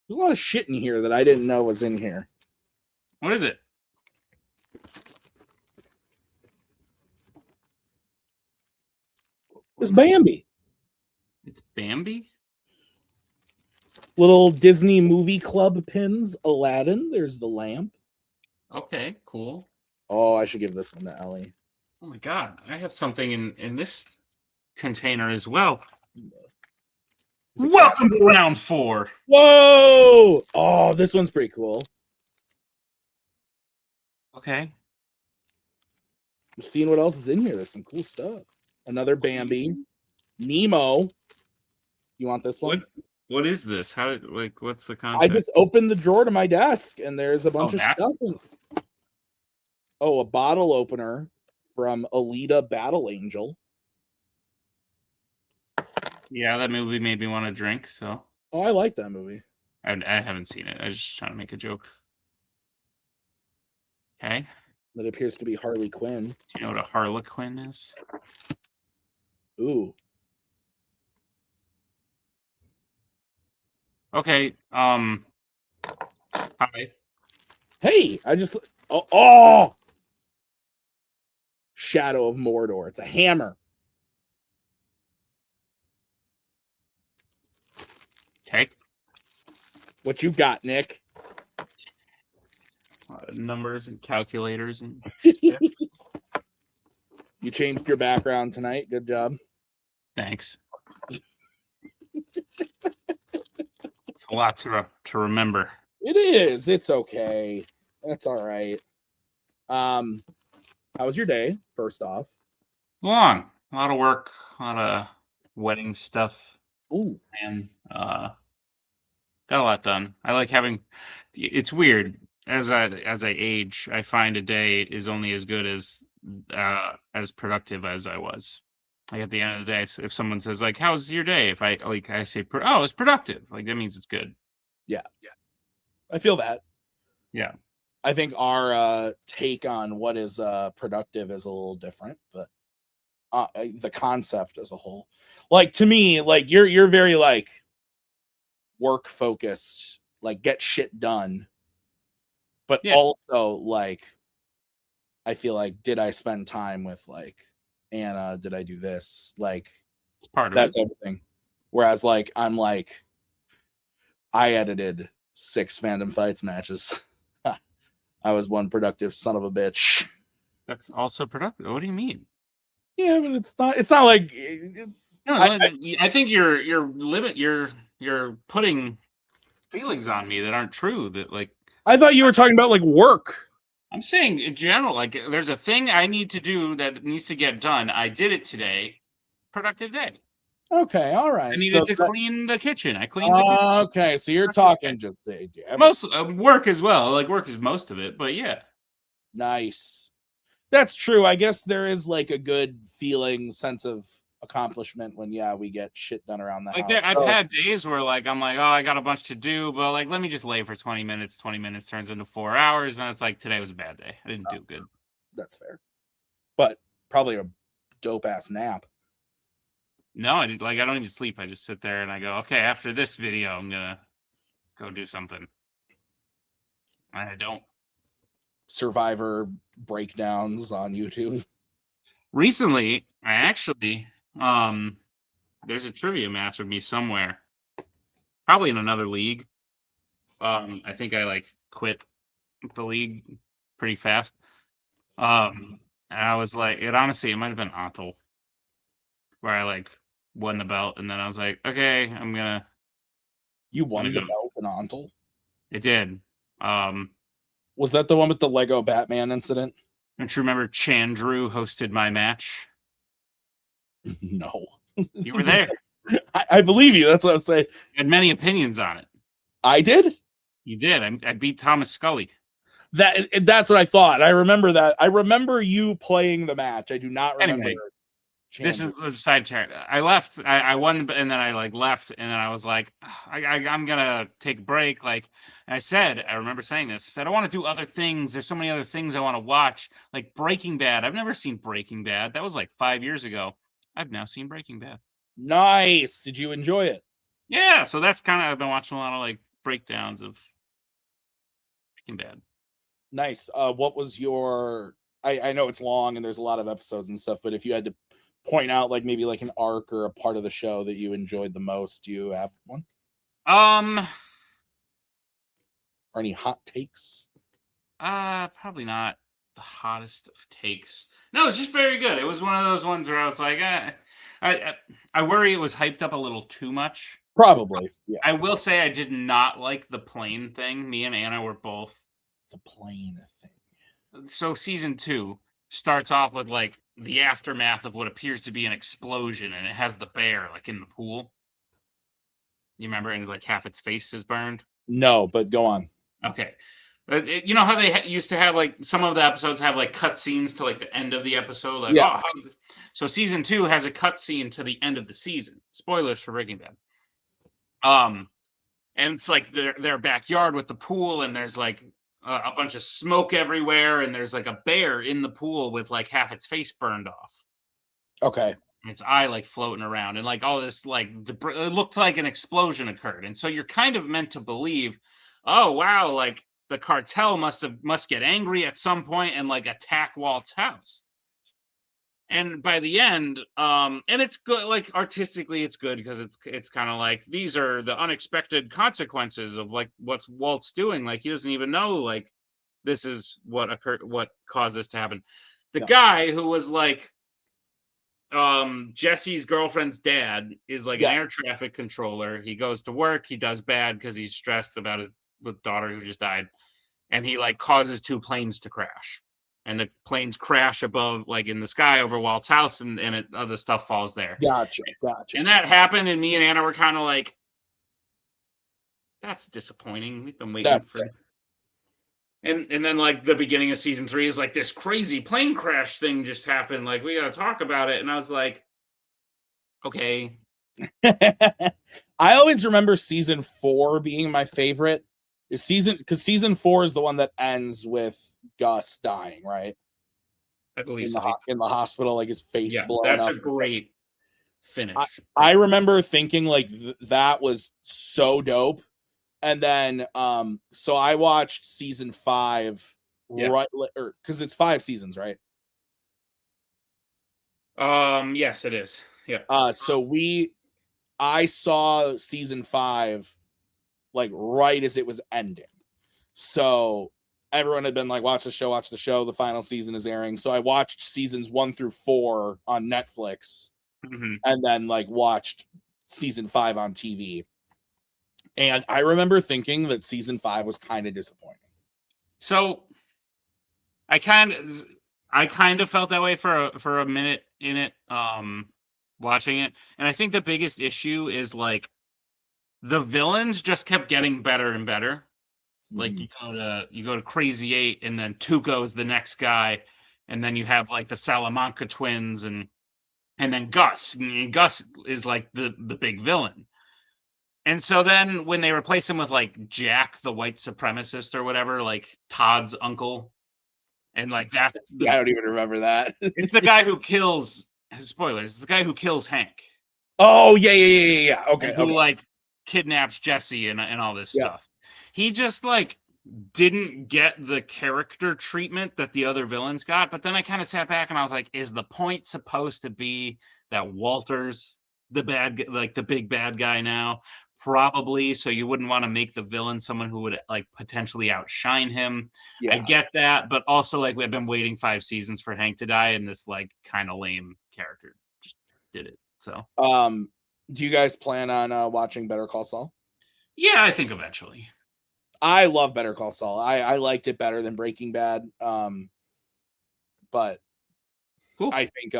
There's a lot of shit in here that I didn't know was in here. What is it? It's Bambi. It's Bambi? Little Disney movie club pins. Aladdin. There's the lamp. Okay, cool. Oh, I should give this one to Ellie. Oh my god, I have something in this container as well. Welcome to round 4. Whoa! Oh, this one's pretty cool. Okay. I'm seeing what else is in here. There's some cool stuff. Another Bambi. Nemo. You want this one? What is this? How did what's the context? I just opened the drawer to my desk and there's a bunch of stuff in. Oh, a bottle opener from Alita Battle Angel. Yeah, that movie made me want to drink, so. Oh, I like that movie. I haven't seen it. I was just trying to make a joke. Okay. That appears to be Harley Quinn. Do you know what a Harlequin is? Ooh. Okay. Hi. Hey, I just oh! Shadow of Mordor. It's a hammer. Okay. What you got, Nick? Numbers and calculators and You changed your background tonight. Good job. Thanks. It's a lot to remember. It is. It's okay. That's all right. How was your day? First off, Long. A lot of work. A lot of wedding stuff. Ooh. And got a lot done. I like having. It's weird. As I age, I find a day is only as good as productive as I was. Like at the end of the day, if someone says like, "How's your day?" If I say, "Oh, it's productive," like that means it's good. Yeah. I feel that. Yeah. I think our take on what is productive is a little different, but the concept as a whole, like to me, like you're very like work focused, like get shit done, but also like I feel like did I spend time with like Anna? Did I do this? Like it's part of that's it. everything. Whereas like I'm like I edited 6 Fandom Fights matches. I was one productive son of a bitch. That's also productive. What do you mean? Yeah, but it's not like. No, I think you're putting feelings on me that aren't true. That like I thought you were talking about like work. I'm saying in general, like there's a thing I need to do that needs to get done. I did it today. Productive day. Okay, all right. I needed to clean the kitchen. I cleaned the kitchen. Okay, so you're talking just most work as well. Like work is most of it, but yeah. Nice. That's true. I guess there is like a good feeling, sense of accomplishment when we get shit done around the house. I've had days where like I'm like, oh, I got a bunch to do, but like let me just lay for 20 minutes. 20 minutes turns into 4 hours, and it's like today was a bad day. I didn't do good. That's fair. But probably a dope ass nap. No, I don't even sleep. I just sit there and I go, okay, after this video, I'm gonna go do something. And I don't. Survivor breakdowns on YouTube. Recently, I actually there's a trivia match of me somewhere. Probably in another league. I think I like quit the league pretty fast. And I was like, it might have been Antal, where I like won the belt, and then I was like, okay, I'm gonna. You won the belt in Antal? It did. Was that the one with the Lego Batman incident? Don't you remember Chandru hosted my match? No. You were there. I believe you. That's what I'm saying. You had many opinions on it. I did? You did. I beat Thomas Scully. That's what I thought. I remember that. I remember you playing the match. I do not remember. Anyway, this is a side track. I left. I won, and then I like left, and then I was like, I'm gonna take a break. Like I said, I remember saying this. I said I want to do other things. There's so many other things I want to watch, like Breaking Bad. I've never seen Breaking Bad. That was like 5 years ago. I've now seen Breaking Bad. Nice. Did you enjoy it? Yeah. So that's kind of I've been watching a lot of like breakdowns of Breaking Bad. Nice. What was your? I know it's long and there's a lot of episodes and stuff, but if you had to point out like maybe like an arc or a part of the show that you enjoyed the most, do you have one? Or any hot takes? Probably not the hottest of takes. No, it's just very good. It was one of those ones where I was like, I worry it was hyped up a little too much. Probably, yeah. I will say I did not like the plane thing. Me and Anna were both. The plane thing. So season 2 starts off with like the aftermath of what appears to be an explosion, and it has the bear like in the pool. You remember, and like half its face is burned. No, but go on. Okay. You know how they used to have like some of the episodes have like cut scenes to like the end of the episode, like Yeah. So season 2 has a cut scene to the end of the season. Spoilers for Breaking Bad. And it's like their backyard with the pool, and there's like a bunch of smoke everywhere, and there's like a bear in the pool with like half its face burned off. Okay. And its eye like floating around, and like all this like it looked like an explosion occurred, and so you're kind of meant to believe, oh wow, like the cartel must get angry at some point and like attack Walt's house. And by the end, and it's good, like artistically it's good because it's kind of like these are the unexpected consequences of like what's Walt's doing. Like he doesn't even know like this is what occurred, what caused this to happen. The guy who was like Jesse's girlfriend's dad is like an air traffic controller. He goes to work, he does bad because he's stressed about his daughter who just died, and he like causes 2 planes to crash. And the planes crash above, like in the sky over Walt's house, and other stuff falls there. Gotcha. And that happened, and me and Anna were kind of like, that's disappointing. We've been waiting for it. And then like the beginning of season 3 is like this crazy plane crash thing just happened. Like we gotta talk about it. And I was like, okay. I always remember season 4 being my favorite. Because season 4 is the one that ends with Gus dying, right? I believe in the hospital, like his face blown that's up. a great finish. I remember thinking like that was so dope. And then so I watched season 5 right, or because it's 5 seasons, right? Yes, it is. Yeah. So I saw season 5 like right as it was ending. So everyone had been like, watch the show. The final season is airing. So I watched seasons 1 through 4 on Netflix, and then like watched season 5 on TV. And I remember thinking that season 5 was kind of disappointing. So I kind of felt that way for a minute in it, watching it. And I think the biggest issue is like the villains just kept getting better and better. Like you go to Crazy 8, and then Tuco's the next guy, and then you have like the Salamanca twins, and then Gus. And Gus is like the big villain. And so then when they replace him with like Jack, the white supremacist or whatever, like Todd's uncle, and like that's I don't even remember that. It's the guy who kills. Spoilers. It's the guy who kills Hank. Oh yeah. Okay. Who like kidnaps Jesse and all this stuff. He just like didn't get the character treatment that the other villains got. But then I kind of sat back and I was like, is the point supposed to be that Walter's the bad, like the big bad guy now? Probably. So you wouldn't want to make the villain someone who would like potentially outshine him. I get that, but also like we've been waiting 5 seasons for Hank to die, and this like kind of lame character just did it. So do you guys plan on watching Better Call Saul? Yeah, I think eventually. I love Better Call Saul. I liked it better than Breaking Bad. But cool. I think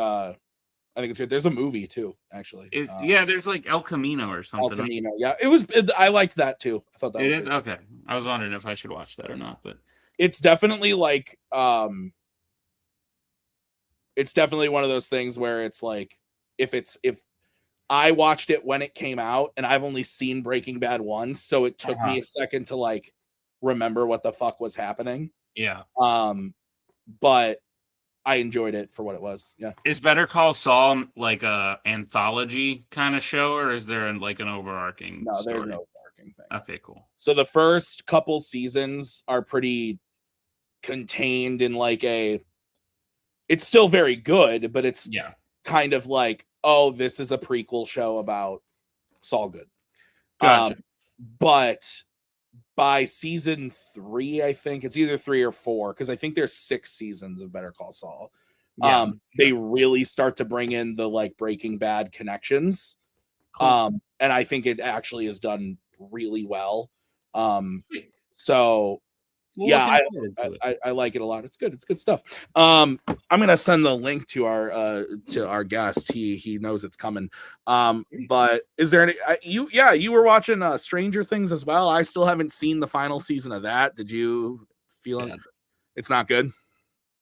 it's good. There's a movie too, actually. There's like El Camino or something. El Camino, yeah. I liked that too. I thought that was is okay. I was wondering if I should watch that or not, but it's definitely like it's definitely one of those things where it's like if I watched it when it came out, and I've only seen Breaking Bad once, so it took me a second to like remember what the fuck was happening. Yeah. But I enjoyed it for what it was. Yeah. Is Better Call Saul like a anthology kind of show, or is there like an overarching? No, story? There's no overarching. overarching thing. Okay, cool. So the first couple seasons are pretty contained in like it's still very good, but it's kind of like, oh, this is a prequel show about Saul Good. Gotcha. But by season 3, I think it's either 3 or 4, because I think there's 6 seasons of Better Call Saul. They really start to bring in the like Breaking Bad connections. Cool. And I think it actually is done really well. So yeah, I like it a lot. It's good. It's good stuff. I'm gonna send the link to our guest. He knows it's coming. But is there any you were watching Stranger Things as well? I still haven't seen the final season of that. Did you feel it? It's not good?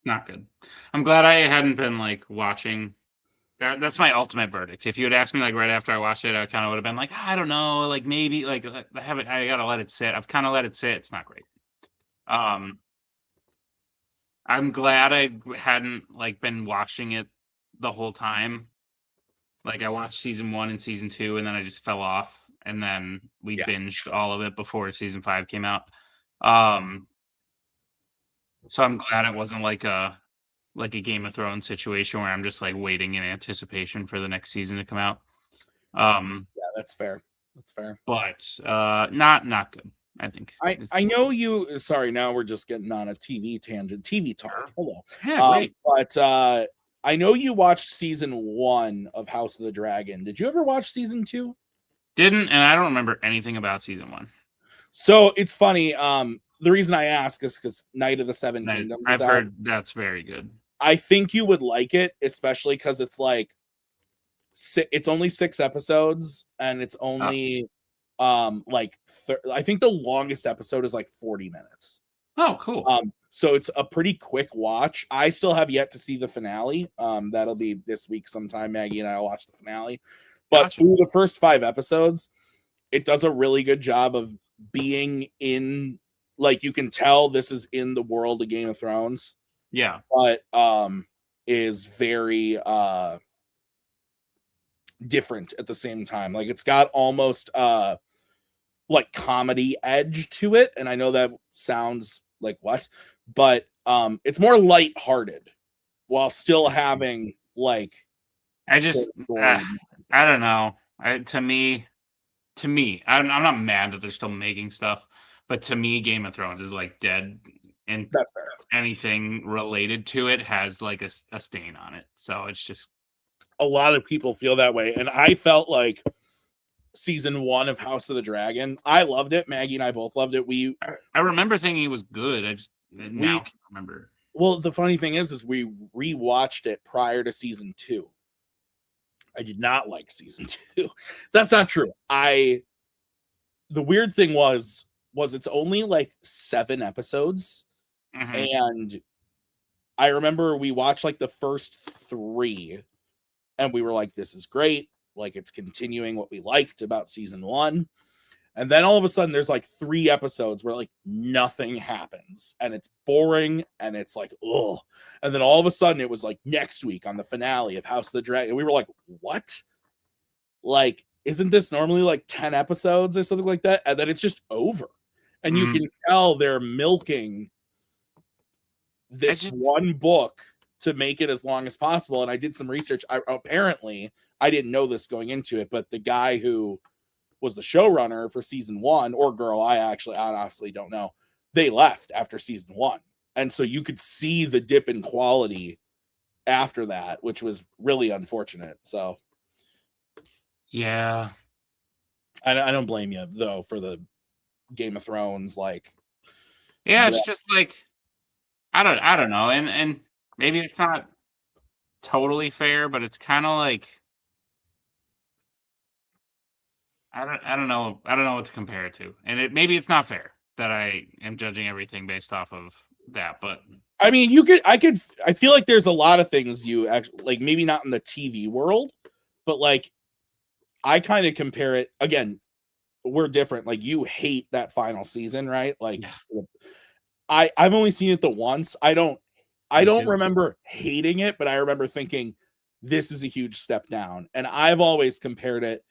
Not good. I'm glad I hadn't been like watching. That's my ultimate verdict. If you had asked me like right after I watched it, I kind of would have been like, I don't know, like maybe like I gotta let it sit. I've kind of let it sit. It's not great. I'm glad I hadn't like been watching it the whole time. Like I watched season 1 and season 2, and then I just fell off, and then we binged all of it before season 5 came out. So I'm glad it wasn't like a Game of Thrones situation where I'm just like waiting in anticipation for the next season to come out. Yeah, that's fair. That's fair. But not good. I think. I know you. Sorry, now we're just getting on a TV tangent. TV talk. Hello. Yeah, great. But I know you watched season 1 of House of the Dragon. Did you ever watch season 2? Didn't, and I don't remember anything about season 1. So it's funny. The reason I ask is because Night of the Seven Kingdoms. I've heard that's very good. I think you would like it, especially because it's like it's only 6 episodes, and it's only like I think the longest episode is like 40 minutes. Oh, cool. So it's a pretty quick watch. I still have yet to see the finale. That'll be this week sometime. Maggie and I will watch the finale. But through the first 5 episodes, it does a really good job of being in, like, you can tell this is in the world of Game of Thrones. Yeah. But is very different at the same time. Like, it's got almost like comedy edge to it, and I know that sounds like what, but it's more lighthearted while still having like I don't know. To me, I'm not mad that they're still making stuff, but to me, Game of Thrones is like dead, and that's fair. Anything related to it has like a stain on it. So it's just, a lot of people feel that way, and I felt like season 1 of House of the Dragon, I loved it. Maggie and I both loved it. I remember thinking it was good. I just now can't remember. Well, the funny thing is we rewatched it prior to season 2. I did not like season 2. That's not true. The weird thing was it's only like 7 episodes. Mm-hmm. And I remember we watched like the first 3, and we were like, this is great. Like, it's continuing what we liked about season 1. And then all of a sudden there's like 3 episodes where like nothing happens, and it's boring, and it's like, ugh. And then all of a sudden it was like next week on the finale of House of the Dragon. And we were like, what? Like, isn't this normally like 10 episodes or something like that? And then it's just over. And you can tell they're milking this one book to make it as long as possible. And I did some research. Apparently, I didn't know this going into it, but the guy who was the showrunner for season 1, or girl, I honestly don't know, they left after season 1. And so you could see the dip in quality after that, which was really unfortunate. So yeah, I don't blame you though for the Game of Thrones, like, yeah, it's just like, I don't know, and maybe it's not totally fair, but it's kind of like, I don't know what to compare it to, and maybe it's not fair that I am judging everything based off of that, but I mean, I feel like there's a lot of things you actually like, maybe not in the TV world, but like I kind of compare it again. We're different. Like, you hate that final season, right? Like, yeah. I've only seen it the once. I don't remember hating it, but I remember thinking this is a huge step down. And I've always compared it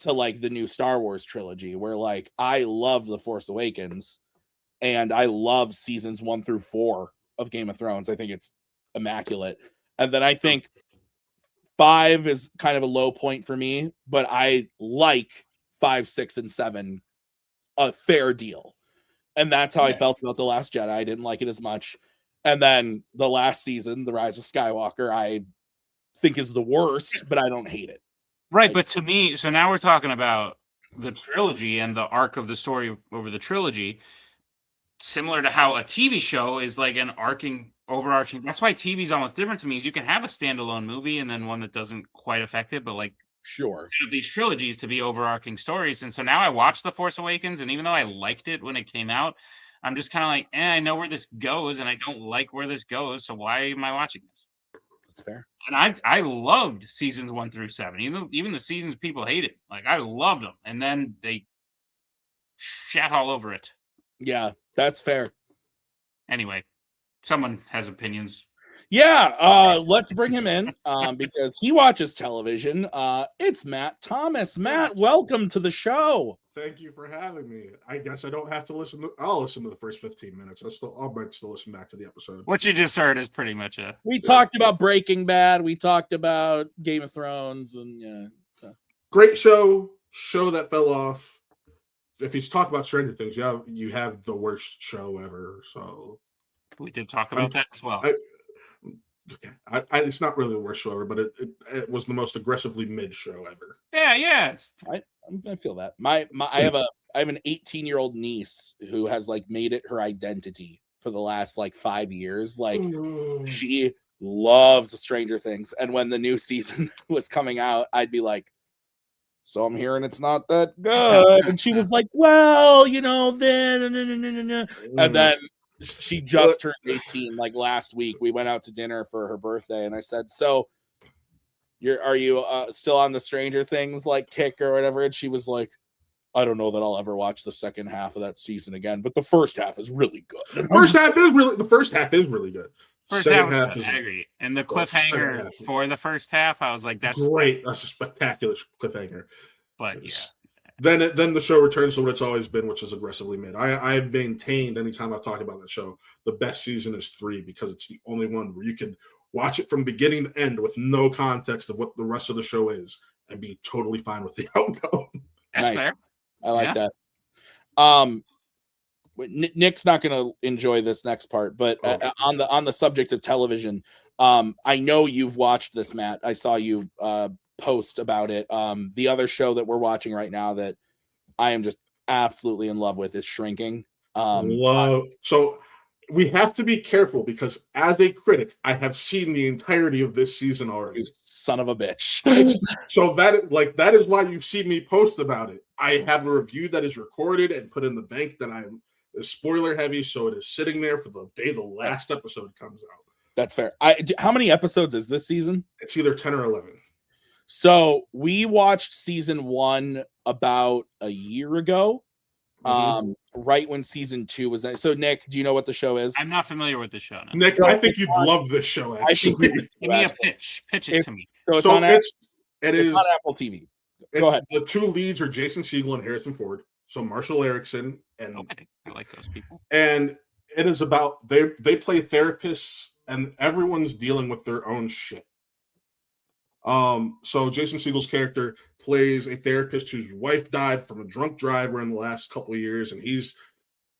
to like the new Star Wars trilogy, where like I love The Force Awakens and I love seasons 1 through 4 of Game of Thrones. I think it's immaculate. And then I think 5 is kind of a low point for me, but I like 5, 6, and 7 a fair deal. And that's how I felt about The Last Jedi. I didn't like it as much. And then the last season, The Rise of Skywalker, I think is the worst, but I don't hate it. Right, but to me, so now we're talking about the trilogy and the arc of the story over the trilogy, similar to how a TV show is like an overarching. That's why TV is almost different to me. Is you can have a standalone movie and then one that doesn't quite affect it, but like sure, these trilogies to be overarching stories. And so now I watched The Force Awakens, and even though I liked it when it came out, I'm just kind of like, I know where this goes, and I don't like where this goes. So why am I watching this? That's fair. And I loved seasons 1 through 7, even the seasons people hated. Like I loved them, and then they shat all over it. Yeah, that's fair. Anyway, someone has opinions. Yeah, let's bring him in because he watches television. It's Matt Thomas. Matt, welcome to the show. Thank you for having me. I guess I don't have to listen to. I'll listen to the first 15 minutes. I might still listen back to the episode. What you just heard is pretty much a. We talked about Breaking Bad. We talked about Game of Thrones, and great show that fell off. If you talk about Stranger Things, you have the worst show ever. So we did talk about that as well. It's not really the worst show ever, but it was the most aggressively mid show ever. Yeah. I feel that. I have an 18-year-old niece who has like made it her identity for the last like 5 years. Like she loves Stranger Things, and when the new season was coming out, I'd be like, "So I'm hearing it's not that good," and she was like, "Well, then," and then. She just turned 18 like last week. We went out to dinner for her birthday, and I said, "So, are you still on the Stranger Things like kick or whatever?" And she was like, "I don't know that I'll ever watch the second half of that season again, but the first half is really good." The first half is really good. Second half is, I agree. And the cliffhanger for the first half, I was like, "That's great. That's a spectacular cliffhanger." But yeah. Then the show returns to what it's always been, which is aggressively mid. I've maintained anytime I've talked about that show, the best season is 3 because it's the only one where you can watch it from beginning to end with no context of what the rest of the show is and be totally fine with the outcome. That's fair. I like that. Nick's not going to enjoy this next part, but on the subject of television, I know you've watched this, Matt. I saw you post about it. The other show that we're watching right now that I am just absolutely in love with is Shrinking. So we have to be careful because as a critic, I have seen the entirety of this season already. You son of a bitch. So that is why you've seen me post about it. I have a review that is recorded and put in the bank that I'm spoiler heavy, so it is sitting there for the day the last episode comes out. That's fair. How many episodes is this season? It's either 10 or 11. So we watched season 1 about a year ago, right when season 2 was. So Nick, do you know what the show is? I'm not familiar with the show. No. Nick, I think you'd love this show. Actually, give me a pitch. Pitch it to me. So it's on Apple TV. Go ahead. The 2 leads are Jason Segel and Harrison Ford. So Marshall Erickson and I like those people. And it is about they play therapists and everyone's dealing with their own shit. So Jason Segel's character plays a therapist whose wife died from a drunk driver in the last couple of years, and he's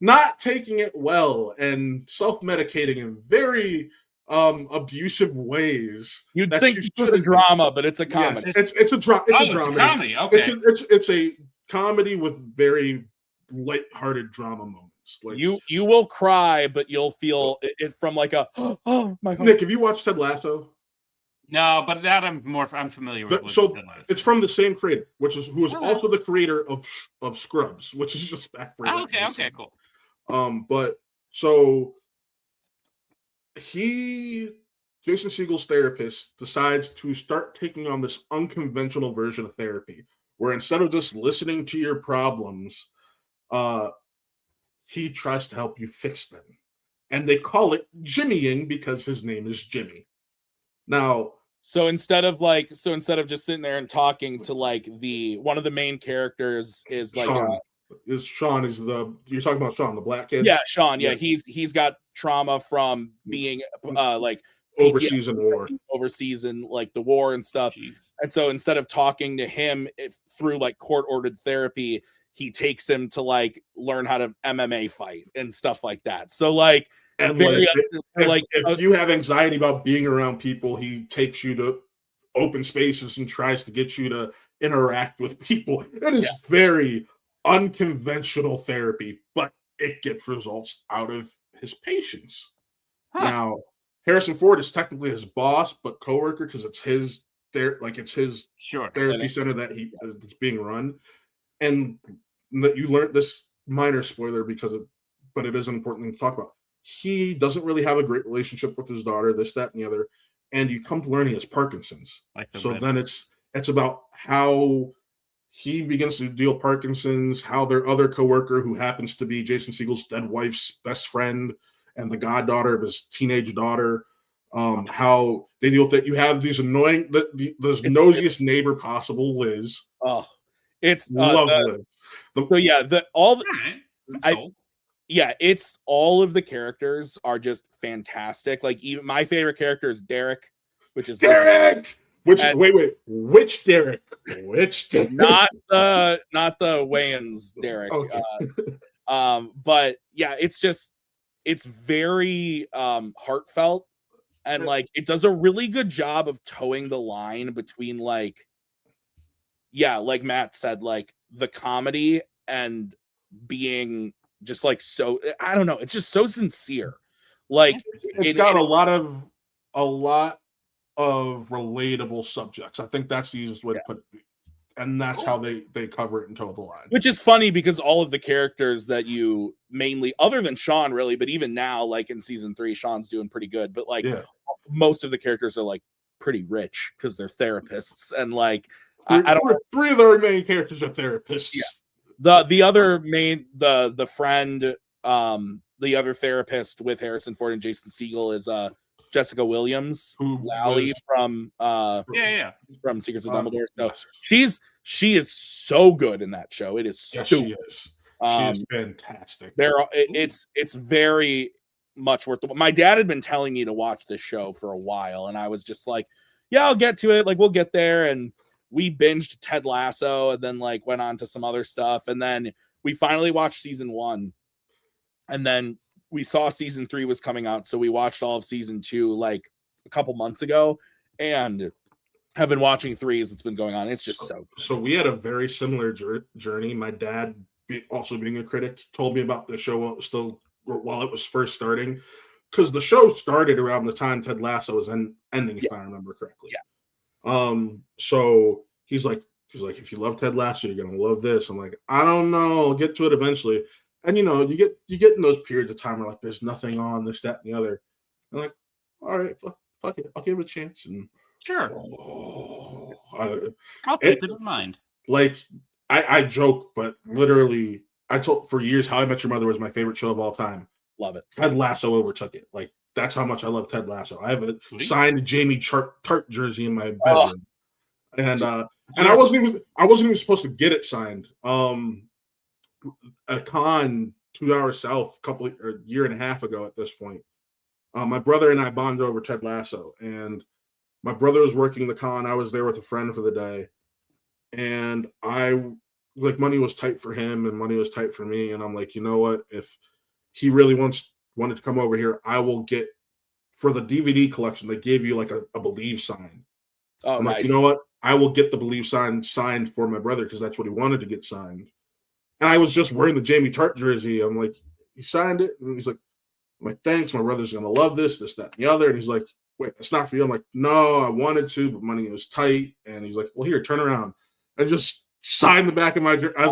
not taking it well and self-medicating in very abusive ways. You'd think it's a drama, but it's a comedy. Yes, it's a drama. It's a drama. It's a comedy. Okay. It's a comedy with very lighthearted drama moments. Like you will cry, but you'll feel it from like a oh my God. Nick, have you watched Ted Lasso? No, but that I'm familiar with. So it's from the same creator, who is also the creator of Scrubs, which is just back for okay, cool. But so Jason Segel's therapist decides to start taking on this unconventional version of therapy, where instead of just listening to your problems, he tries to help you fix them. And they call it Jimmying because his name is Jimmy. Now, So instead of just sitting there and talking to like one of the main characters is like Sean. You're talking about Sean, the black kid? Yeah, Sean. Yeah, he's got trauma from being like overseas in war, overseas in like the war and stuff. Jeez. And so instead of talking to him through like court ordered therapy, he takes him to like learn how to MMA fight and stuff like that. So like, and if you have anxiety about being around people, he takes you to open spaces and tries to get you to interact with people. It is very unconventional therapy, but it gets results out of his patients. Now, Harrison Ford is technically his boss, but coworker because it's his therapy center that that's being run. And that you learned this minor spoiler but it is an important thing to talk about. He doesn't really have a great relationship with his daughter, this, that, and the other. And you come to learn he has Parkinson's. Then it's about how he begins to deal with Parkinson's, how their other coworker, who happens to be Jason Segel's dead wife's best friend and the goddaughter of his teenage daughter, how they deal with it. You have these annoying, the nosiest neighbor possible, Liz. Oh, it's love Liz. It's all of the characters are just fantastic. Like even my favorite character is Derek, which is Derek. Which Derek? Which Derek? Not the Wayans Derek. Okay. But yeah, it's very heartfelt, and like it does a really good job of towing the line between like Matt said, like the comedy and being just like so, I don't know, it's just so sincere. Like it's got a lot of relatable subjects. I think that's the easiest way to put it. And that's how they cover it and toe the line. Which is funny because all of the characters that you mainly, other than Sean really, but even now, like in season 3, Sean's doing pretty good. But like most of the characters are like pretty rich because they're therapists. And like, I don't. 3 of their main characters are therapists. Yeah. The other main, the friend, the other therapist with Harrison Ford and Jason Segel is Jessica Williams, Lally from Secrets of Dumbledore. So she is so good in that show. It is stupid. She is. She is fantastic. It's very much worth it. My dad had been telling me to watch this show for a while, and I was just like, yeah, I'll get to it. Like we'll get there. And we binged Ted Lasso and then like went on to some other stuff. And then we finally watched season 1. And then we saw season 3 was coming out. So we watched all of season 2 like a couple months ago and have been watching 3 as it's been going on. It's just so good. So we had a very similar journey. My dad, also being a critic, told me about the show while it was first starting. Because the show started around the time Ted Lasso was ending, if I remember correctly. Yeah. So he's like, if you love Ted Lasso, you're gonna love this. I'm like, I don't know, I'll get to it eventually. And you get in those periods of time where like there's nothing on, this, that, and the other. I'm like, all right, fuck it, I'll give it a chance. And sure, I'll keep it in mind. Like I joke, but literally, I told for years How I Met Your Mother was my favorite show of all time. Love it. Ted Lasso overtook it. Like that's how much I love Ted Lasso. I have a signed Jamie Tart jersey in my bedroom, and I wasn't even supposed to get it signed. A con 2 hours south, a year and a half ago at this point, my brother and I bonded over Ted Lasso, and my brother was working the con. I was there with a friend for the day, and money was tight for him and money was tight for me, and I'm like, you know what? If he really wanted to come over here, I will get, for the DVD collection, they gave you like a Believe sign. Oh, I'm nice. like, you know what? I will get the Believe sign signed for my brother because that's what he wanted to get signed. And I was just wearing the Jamie Tart jersey. I'm like, he signed it, and he's like, thanks, my brother's gonna love this, that, and the other. And he's like, wait, that's not for you. I'm like, no, I wanted to, but money was tight. And he's like, well, here, turn around, and just sign the back of my jersey. I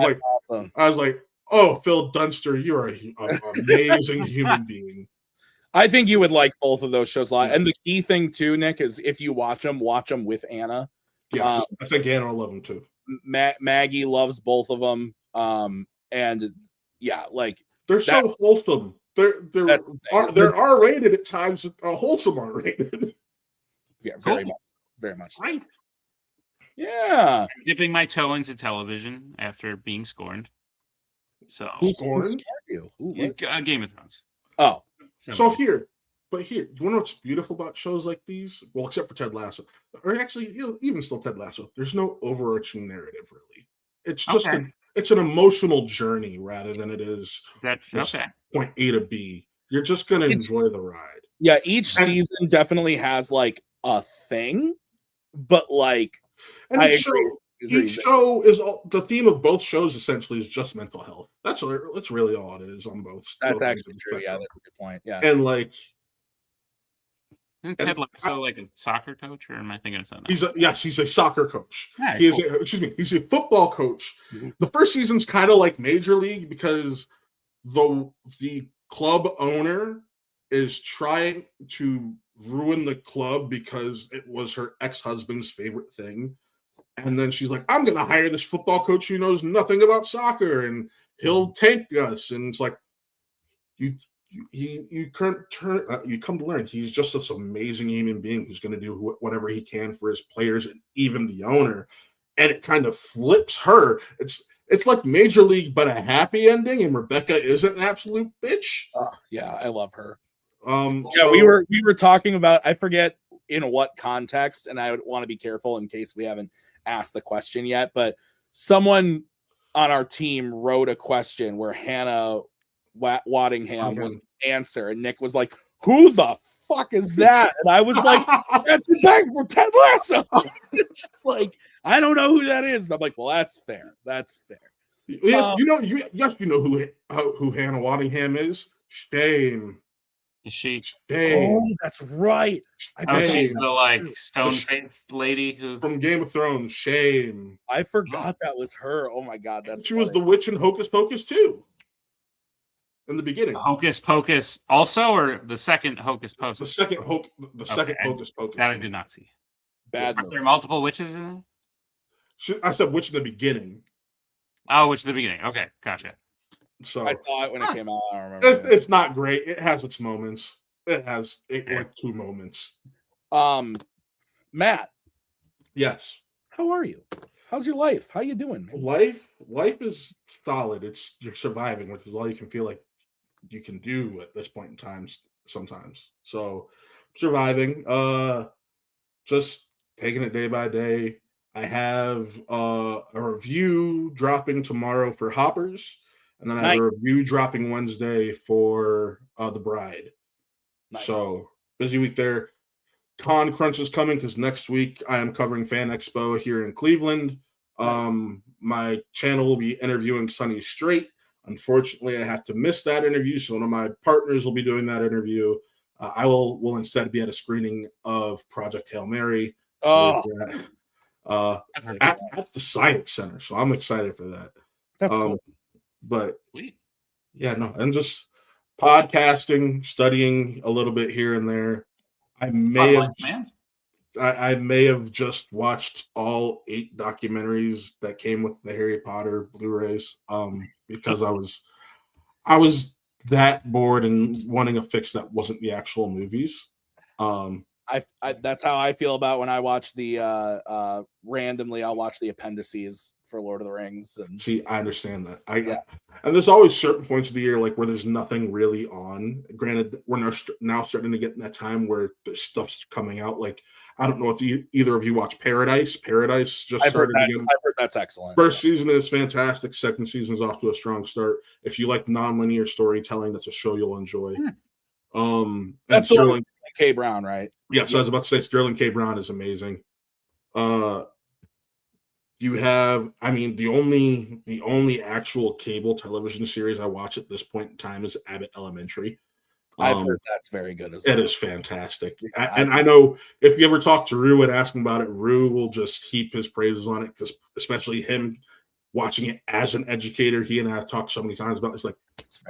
was like, oh, Phil Dunster, you're an amazing human being. I think you would like both of those shows a lot. And the key thing too, Nick, is if you watch them with Anna. Yeah, I think Anna will love them too. Maggie loves both of them. And yeah, like they're so wholesome. They're R-rated at times, wholesome R-rated. Yeah, very much. very much. So. Right. Yeah. I'm dipping my toe into television after being scorned. So Scorned? You? Ooh, what? Game of Thrones. Oh, So here, you want to know what's beautiful about shows like these? Well, except for Ted Lasso, or actually, even still Ted Lasso. There's no overarching narrative really. It's just it's an emotional journey rather than it is point A to B. You're just gonna enjoy the ride. Yeah, each season definitely has like a thing, but like each show is the theme of both shows essentially is just mental health. That's really all it is on both. That's actually true. Yeah, that's a good point. Yeah, and like. Isn't Ted Lasso like a soccer coach, or am I thinking of something? He's a soccer coach. Right, he's a football coach. Mm-hmm. The first season's kind of like Major League because the club owner is trying to ruin the club because it was her ex-husband's favorite thing. And then she's like, I'm going to hire this football coach who knows nothing about soccer and he'll tank us. And it's like, you come to learn he's just this amazing human being who's going to do whatever he can for his players and even the owner. And it kind of flips her. It's like Major League, but a happy ending. And Rebecca is an absolute bitch. Yeah, I love her. So, we were talking about, I forget in what context, and I would want to be careful in case we haven't asked the question yet, but someone on our team wrote a question where Hannah Waddingham was the answer, and Nick was like, who the fuck is that? And I was like, that's a bag for Ted Lasso. Just like, I don't know who that is. And I'm like, well, that's fair. Yes, you know who Hannah Waddingham is. Shame. Is she? Shame. Oh, that's right. She's the like stone-faced lady who from Game of Thrones. Shame. I forgot that was her. Oh my god, she was the witch in Hocus Pocus too. In the beginning, Hocus Pocus also, or the second Hocus Pocus? The second Hocus Pocus. That I did not see. Bad. Are there multiple witches in it? I said witch in the beginning. Oh, witch in the beginning. Okay, gotcha. So I saw it when it came out. I don't remember. It's not great. It has its moments. It has like 2 moments. Matt. Yes. How are you? How's your life? How you doing, man? Life is solid. You're surviving, which is all you can feel like you can do at this point in time sometimes. So surviving. Just taking it day by day. I have a review dropping tomorrow for Hoppers. And then I have a review dropping Wednesday for The Bride. Nice. So busy week there. Con Crunch is coming because next week I am covering Fan Expo here in Cleveland. Nice. My channel will be interviewing Sonny Strait. Unfortunately, I have to miss that interview, so one of my partners will be doing that interview. I will instead be at a screening of Project Hail Mary at the Science Center. So I'm excited for that. That's cool. But yeah, no, I'm just podcasting, studying a little bit here and there. I may have just watched all 8 documentaries that came with the Harry Potter Blu-rays because I was that bored and wanting a fix that wasn't the actual movies. That's how I feel about when I watch the randomly I'll watch the appendices for Lord of the Rings. And see, I understand that. And there's always certain points of the year like where there's nothing really on. Granted, we're now starting to get in that time where the stuff's coming out. Like I don't know if either of you watch Paradise. Paradise just started again. I've heard that's excellent. First season is fantastic. Second season is off to a strong start. If you like nonlinear storytelling, that's a show you'll enjoy. That's Sterling K. Brown, right? Yeah, so I was about to say Sterling K. Brown is amazing. You have, the only actual cable television series I watch at this point in time is Abbott Elementary. I've heard that's very good as well. It is fantastic. And I know if you ever talk to Rue and ask him about it, Rue will just heap his praises on it because especially him watching it as an educator, he and I have talked so many times about it. It's like,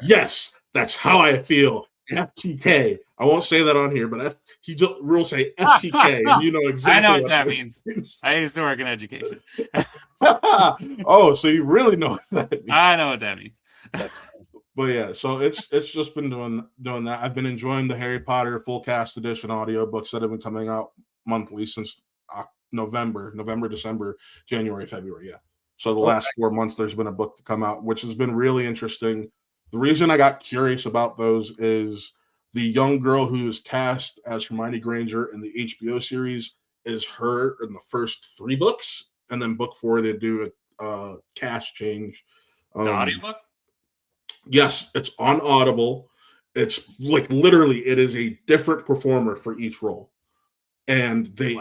yes, that's how I feel. FTK. I won't say that on here, but Rue will say FTK, and you know exactly. I know what that means. I used to work in education. Oh, so you really know what that means. I know what that means. But yeah, so it's just been doing that. I've been enjoying the Harry Potter full cast edition audiobooks that have been coming out monthly since November, December, January, February. Yeah. So the last 4 months, there's been a book to come out, which has been really interesting. The reason I got curious about those is the young girl who is cast as Hermione Granger in the HBO series is her in the first 3 books, and then book 4 they do a cast change. The audiobook? Yes, it's on Audible. It's like literally, it is a different performer for each role, and they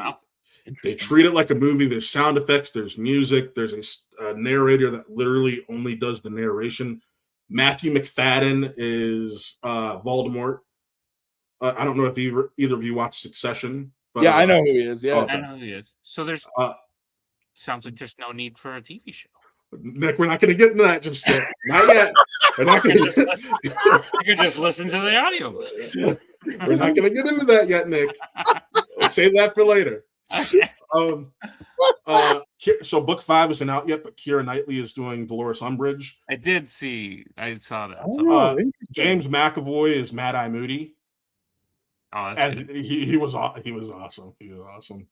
treat it like a movie. There's sound effects, there's music, there's a narrator that literally only does the narration. Matthew McFadden is Voldemort. I don't know if either of you watch Succession. But, I know who he is. Yeah, I know who he is. So there's sounds like there's no need for a TV show. Nick, we're not going to get into that just yet. Not yet. We're not going to. You could just listen to the audiobook. We're not going to get into that yet, Nick. We'll save that for later. Okay. So book 5 isn't out yet, but Keira Knightley is doing Dolores Umbridge. I saw that. James McAvoy is Mad Eye Moody. Oh, that's good. He was awesome. He was awesome.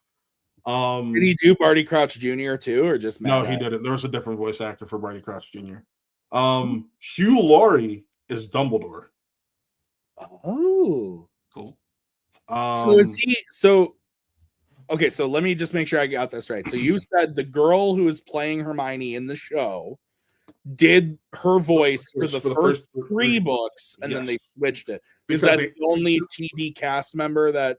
Did he do Barty Crouch Jr. too, or just Mad No, he Eye? didn't. There was a different voice actor for Barty Crouch Jr. Hugh Laurie is Dumbledore. Oh, cool. So is he? So okay, so let me just make sure I got this right. So you said the girl who is playing Hermione in the show did her voice for the first 3 books, and then they switched it. Is that the only TV cast member that?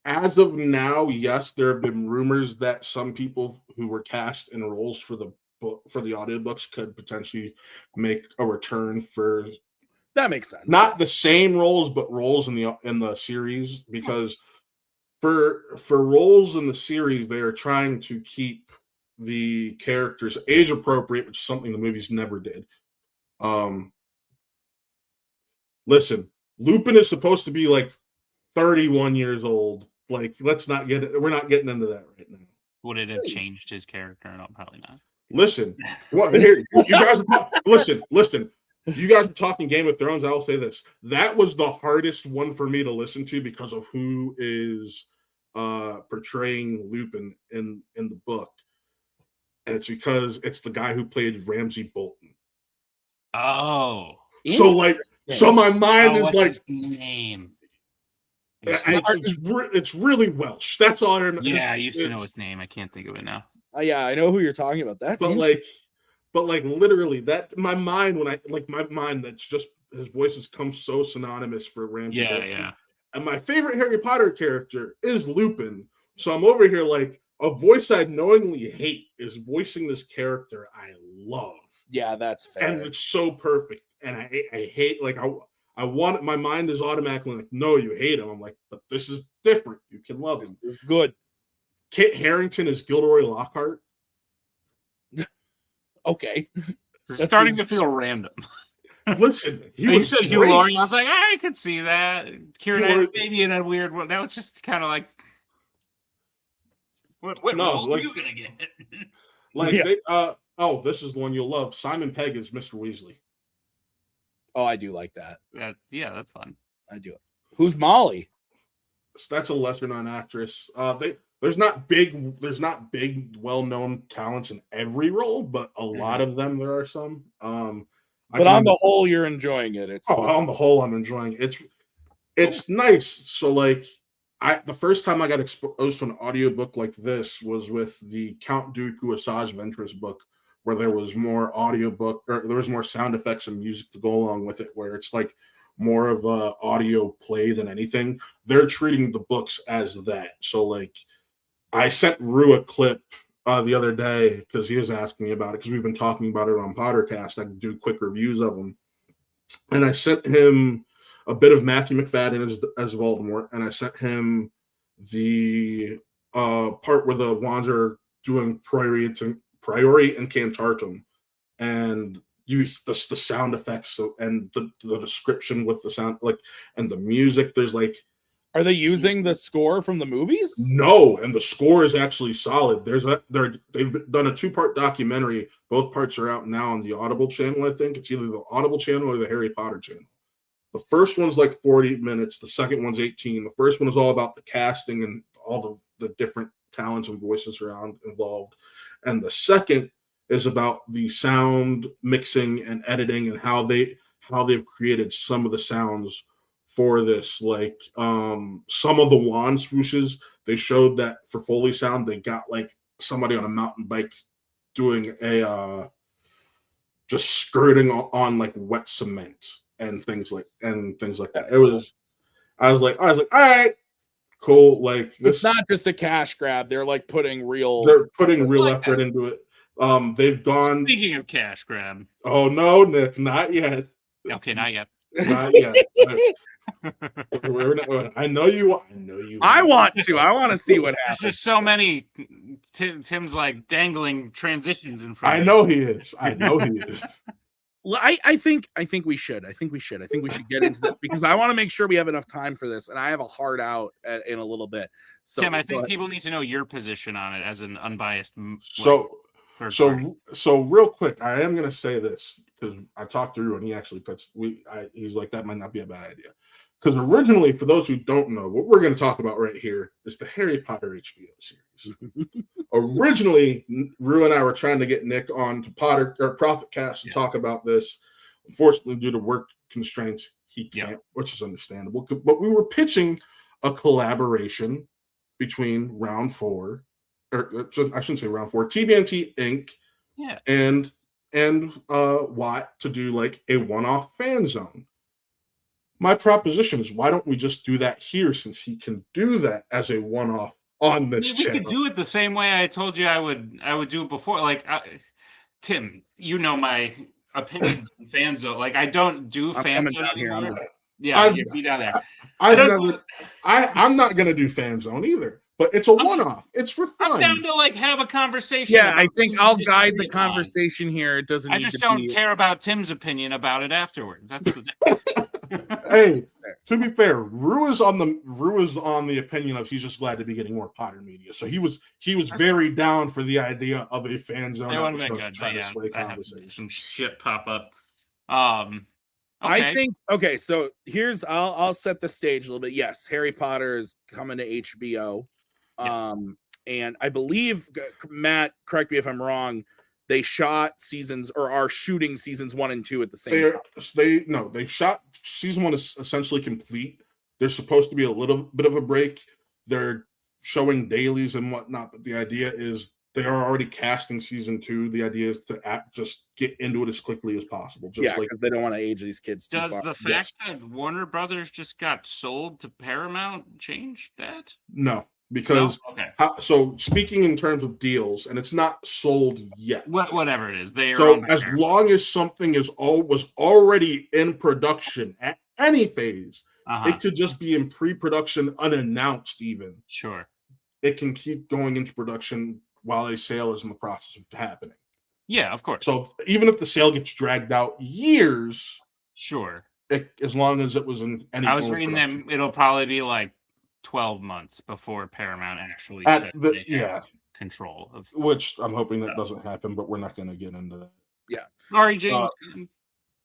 As of now, yes, there have been rumors that some people who were cast in roles for the book for the audiobooks could potentially make a return for. That makes sense. Not the same roles, but roles in the series, because for roles in the series, they are trying to keep the characters age appropriate, which is something the movies never did. Listen, Lupin is supposed to be like 31 years old. Like, let's not get it. We're not getting into that right now. Would it have changed his character? No, probably not. Listen, here, you guys listen. You guys are talking Game of Thrones. I will say this: that was the hardest one for me to listen to because of who is portraying Lupin in the book, and it's because it's the guy who played Ramsay Bolton. Oh, so my mind is like his name. It's really Welsh. That's all I know. Yeah, I used to know his name. I can't think of it now. Yeah, I know who you're talking about. That's but literally that my mind that's just his voice has come so synonymous for Ramsay. Yeah. And my favorite Harry Potter character is Lupin. So I'm over here like a voice I knowingly hate is voicing this character I love. Yeah, that's fair. And it's so perfect. And I hate I want it. My mind is automatically like, no, you hate him. I'm like, but this is different. You can love him. This is good. Kit Harington is Gilderoy Lockhart. Okay. It's starting to feel random. Listen, you said Hugh Laurie. I was like, I could see that. Keira maybe in a weird one. That was just kind of like, what role are you gonna get? This is the one you'll love. Simon Pegg is Mr. Weasley. Oh, I do like that. Yeah, that's fun. I do. Who's Molly? That's a lesser known actress. There's not big, well-known talents in every role, but a lot of them there are some. But on the whole, you're enjoying it. On the whole, I'm enjoying it. It's nice. So like, the first time I got exposed to an audiobook like this was with the Count Dooku Asajj Ventress book, where there was more audiobook, or there was more sound effects and music to go along with it, where it's like more of a audio play than anything. They're treating the books as that. So like, I sent Rue a clip the other day because he was asking me about it, because we've been talking about it on Pottercast. I can do quick reviews of them. And I sent him a bit of Matthew McFadden as Voldemort, and I sent him the part where the wands are doing Priori Incantatem, and use the sound effects and the description with the sound, like, and the music. There's like, are they using the score from the movies? No, and the score is actually solid. They've done a 2-part documentary. Both parts are out now on the Audible channel. I think it's either the Audible channel or the Harry Potter channel. The first one's like 40 minutes. The second one's 18. The first one is all about the casting and all the different talents and voices around involved. And the second is about the sound mixing and editing and how they've created some of the sounds for this. Like some of the wand swooshes, they showed that for Foley sound, they got like somebody on a mountain bike doing a just skirting on like wet cement and things like that. I was like, all right, cool. Like this, it's not just a cash grab. They're like putting real effort into it. They've gone. Speaking of cash grab. Oh no, Nick, not yet. Okay, not yet. Not yet. I know you. I want to see what happens. There's just so many. Tim's like dangling transitions in front. I know he is. I think we should. I think we should get into this because I want to make sure we have enough time for this, and I have a hard out in a little bit. So, Tim, I think people need to know your position on it as an unbiased. So real quick, I am going to say this because I talked to Drew and he actually pitched. He's like, that might not be a bad idea. Because originally, for those who don't know, what we're going to talk about right here is the Harry Potter HBO series. Originally, Rue and I were trying to get Nick on to Prophet Cast to talk about this. Unfortunately, due to work constraints, he can't, which is understandable. But we were pitching a collaboration between Round 4, or I shouldn't say Round 4, TBNT Inc. And Watt to do like a one-off fan zone. My proposition is, why don't we just do that here, since he can do that as a one-off on this channel? We could do it the same way I told you I would do it before. Like, Tim, you know my opinions on Fanzone. Like, I don't do Fanzone anymore. Be down there. I'm not gonna do Fanzone either. But it's a one-off. It's for fun. I'm down to like have a conversation. Yeah, I think I'll guide the conversation here. It doesn't. I just don't care about Tim's opinion about it afterwards. That's the difference. Hey, to be fair, Rue is on the opinion of he's just glad to be getting more Potter media. So he was very down for the idea of a fan zone. It would have been good. I have some shit pop up. Okay. I think so here's I'll set the stage a little bit. Yes, Harry Potter is coming to HBO. And I believe, Matt, correct me if I'm wrong, they shot seasons or are shooting seasons 1 and 2 at the same time. They shot season 1 is essentially complete. There's supposed to be a little bit of a break. They're showing dailies and whatnot, but the idea is they are already casting season 2. The idea is to just get into it as quickly as possible. Because they don't want to age these kids too far. Does the fact that Warner Brothers just got sold to Paramount change that? No. Because so speaking in terms of deals, and it's not sold yet. Whatever it is, as long as something was already in production at any phase, it could just be in pre-production unannounced. Even it can keep going into production while a sale is in the process of happening. Yeah, of course. So even if the sale gets dragged out years, as long as it was in any. I was reading them. It'll probably be like 12 months before Paramount actually said control of, which I'm hoping that doesn't happen, but we're not going to get into that. Yeah. Sorry, James.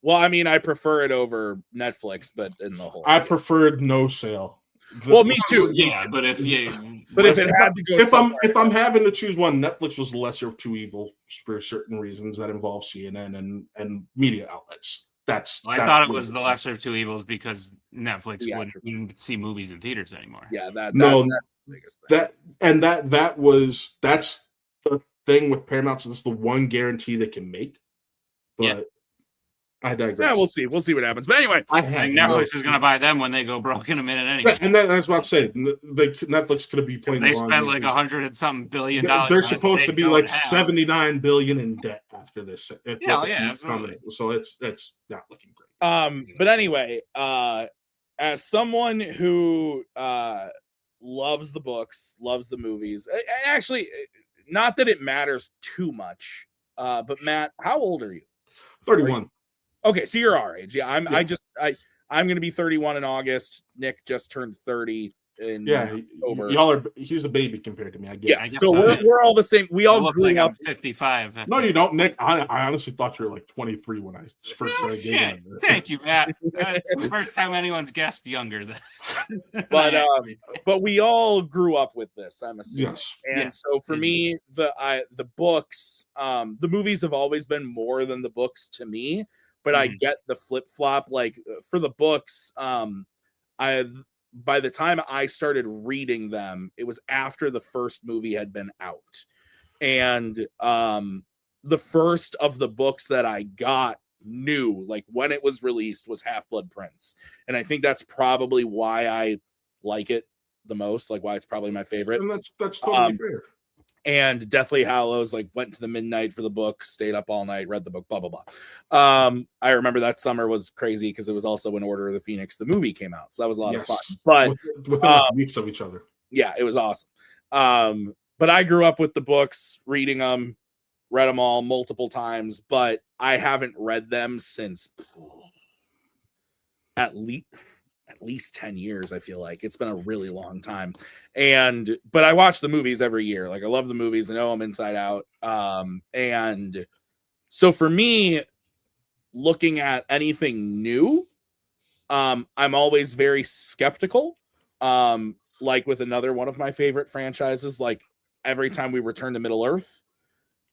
Well, I mean, I prefer it over Netflix, but in the whole, I preferred no sale. Me too. Yeah, but if it had to go, if I'm having to choose one, Netflix was the lesser of two evils for certain reasons that involve CNN and media outlets. I thought it was the lesser of two evils because Netflix wouldn't see movies in theaters anymore. Yeah, that's the biggest thing. That's the thing with Paramount. So that's the one guarantee they can make. But I digress. Yeah, we'll see. We'll see what happens. But anyway, Netflix is going to buy them when they go broke in a minute anyway. And that's what I'm saying. Netflix could be playing. They spent like $100 and something billion. They're supposed to be like $79 billion in debt after this. Absolutely. So it's not looking great. But anyway, as someone who loves the books, loves the movies, and actually, not that it matters too much. But Matt, how old are you? 31. Okay, so you're our age. Yeah, I'm going to be 31 in August. Nick just turned 30. in Yeah, October. y'all are. He's a baby compared to me. I get. Yeah, it. so we're all the same. We I all look grew like up. I'm 55. No, you don't, Nick. I honestly thought you were like 23 when I first No started shit. giggling. Thank you, Matt. That's the first time anyone's guessed younger than. But I actually- but we all grew up with this, I'm assuming. Yes. And Yes, so for indeed. me, the books, the movies have always been more than the books to me, but I Mhm. get the flip-flop. Like for the books, I by the time I started reading them, it was after the first movie had been out. And the first of the books that I got new, like when it was released, was Half-Blood Prince. And I think that's probably why I like it the most, like why it's probably my favorite. And that's totally fair. And Deathly Hallows, like went to the midnight for the book, stayed up all night, read the book, blah blah blah. I remember that summer was crazy because it was also when Order of the Phoenix the movie came out, so that was a lot of fun. But within like weeks of each other. yeah, it was awesome. But I grew up with the books, reading them, read them all multiple times, but I haven't read them since at least 10 years. I feel like it's been a really long time. But I watch the movies every year. Like I love the movies. I know them inside out. And so for me, looking at anything new, I'm always very skeptical. Like with another one of my favorite franchises, like every time we return to Middle Earth,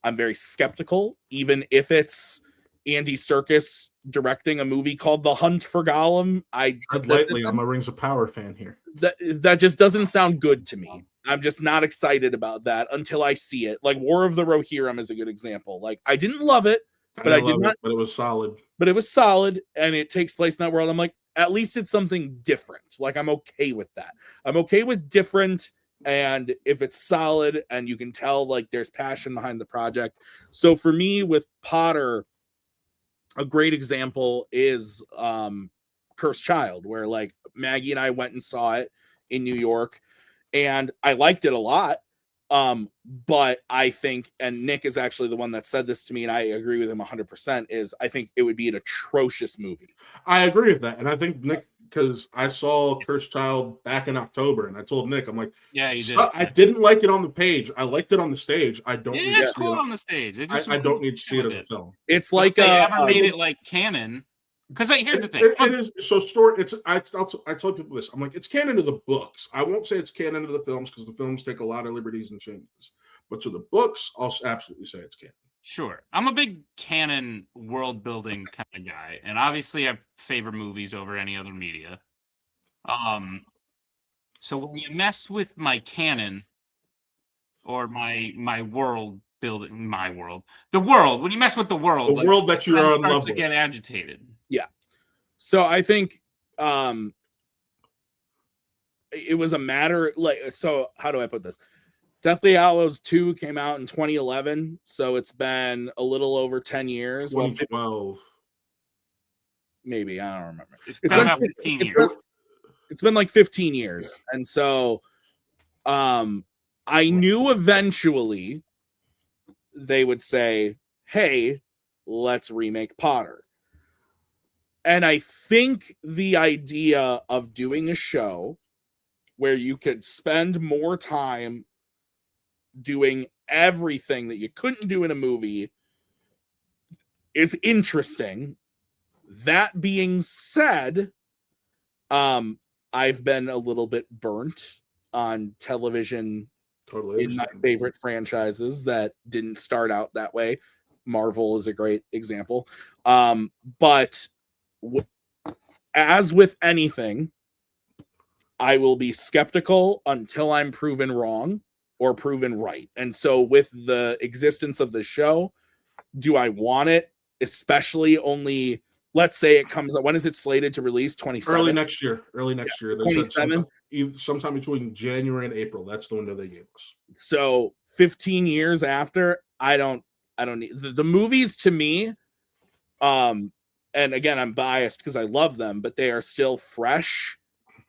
I'm very skeptical, even if it's Andy Serkis directing a movie called The Hunt for Gollum. Tread lightly. I'm a Rings of Power fan here. That just doesn't sound good to me. I'm just not excited about that until I see it. Like War of the Rohirrim is a good example. Like I didn't love it, but I did not. But it was solid. But it was solid, and it takes place in that world. I'm like, at least it's something different. Like I'm okay with that. I'm okay with different. And if it's solid and you can tell like there's passion behind the project. So for me with Potter, a great example is Cursed Child, where like Maggie and I went and saw it in New York, and I liked it a lot. But I think, and Nick is actually the one that said this to me, and I agree with him 100%, is I think it would be an atrocious movie. I agree with that. And I think Nick, because I saw Cursed Child back in October, and I told Nick, I'm like, yeah, you did. I didn't like it on the page. I liked it on the stage. I don't need to it's see cool it on the stage. I don't need to see it as a film. It's But like if they ever made it like canon. Because here's the thing. It is so story. It's I tell people this. I'm like, it's canon to the books. I won't say it's canon to the films because the films take a lot of liberties and changes. But to the books, I'll absolutely say it's canon. Sure. I'm a big canon world building kind of guy. And obviously I favor movies over any other media. So when you mess with my canon or my world building, the world, when you mess with the world, The world that you're in love to with, get agitated. Yeah. So I think it was a matter like, so how do I put this? Deathly Hallows 2 came out in 2011, so it's been a little over 10 years. 2012. Maybe, I don't remember. It's been about 15 years. It's been like 15 years. Yeah. And so I knew eventually they would say, hey, let's remake Potter. And I think the idea of doing a show where you could spend more time doing everything that you couldn't do in a movie is interesting. That being said, I've been a little bit burnt on television in my favorite franchises that didn't start out that way. Marvel is a great example. But as with anything, I will be skeptical until I'm proven wrong or proven right. And so with the existence of the show, do I want it? Especially only, let's say it comes out. When is it slated to release? 27? Early next year. 27? Sometime between January and April. That's the window they gave us. So 15 years after, I don't need the movies to me. And again, I'm biased because I love them, but they are still fresh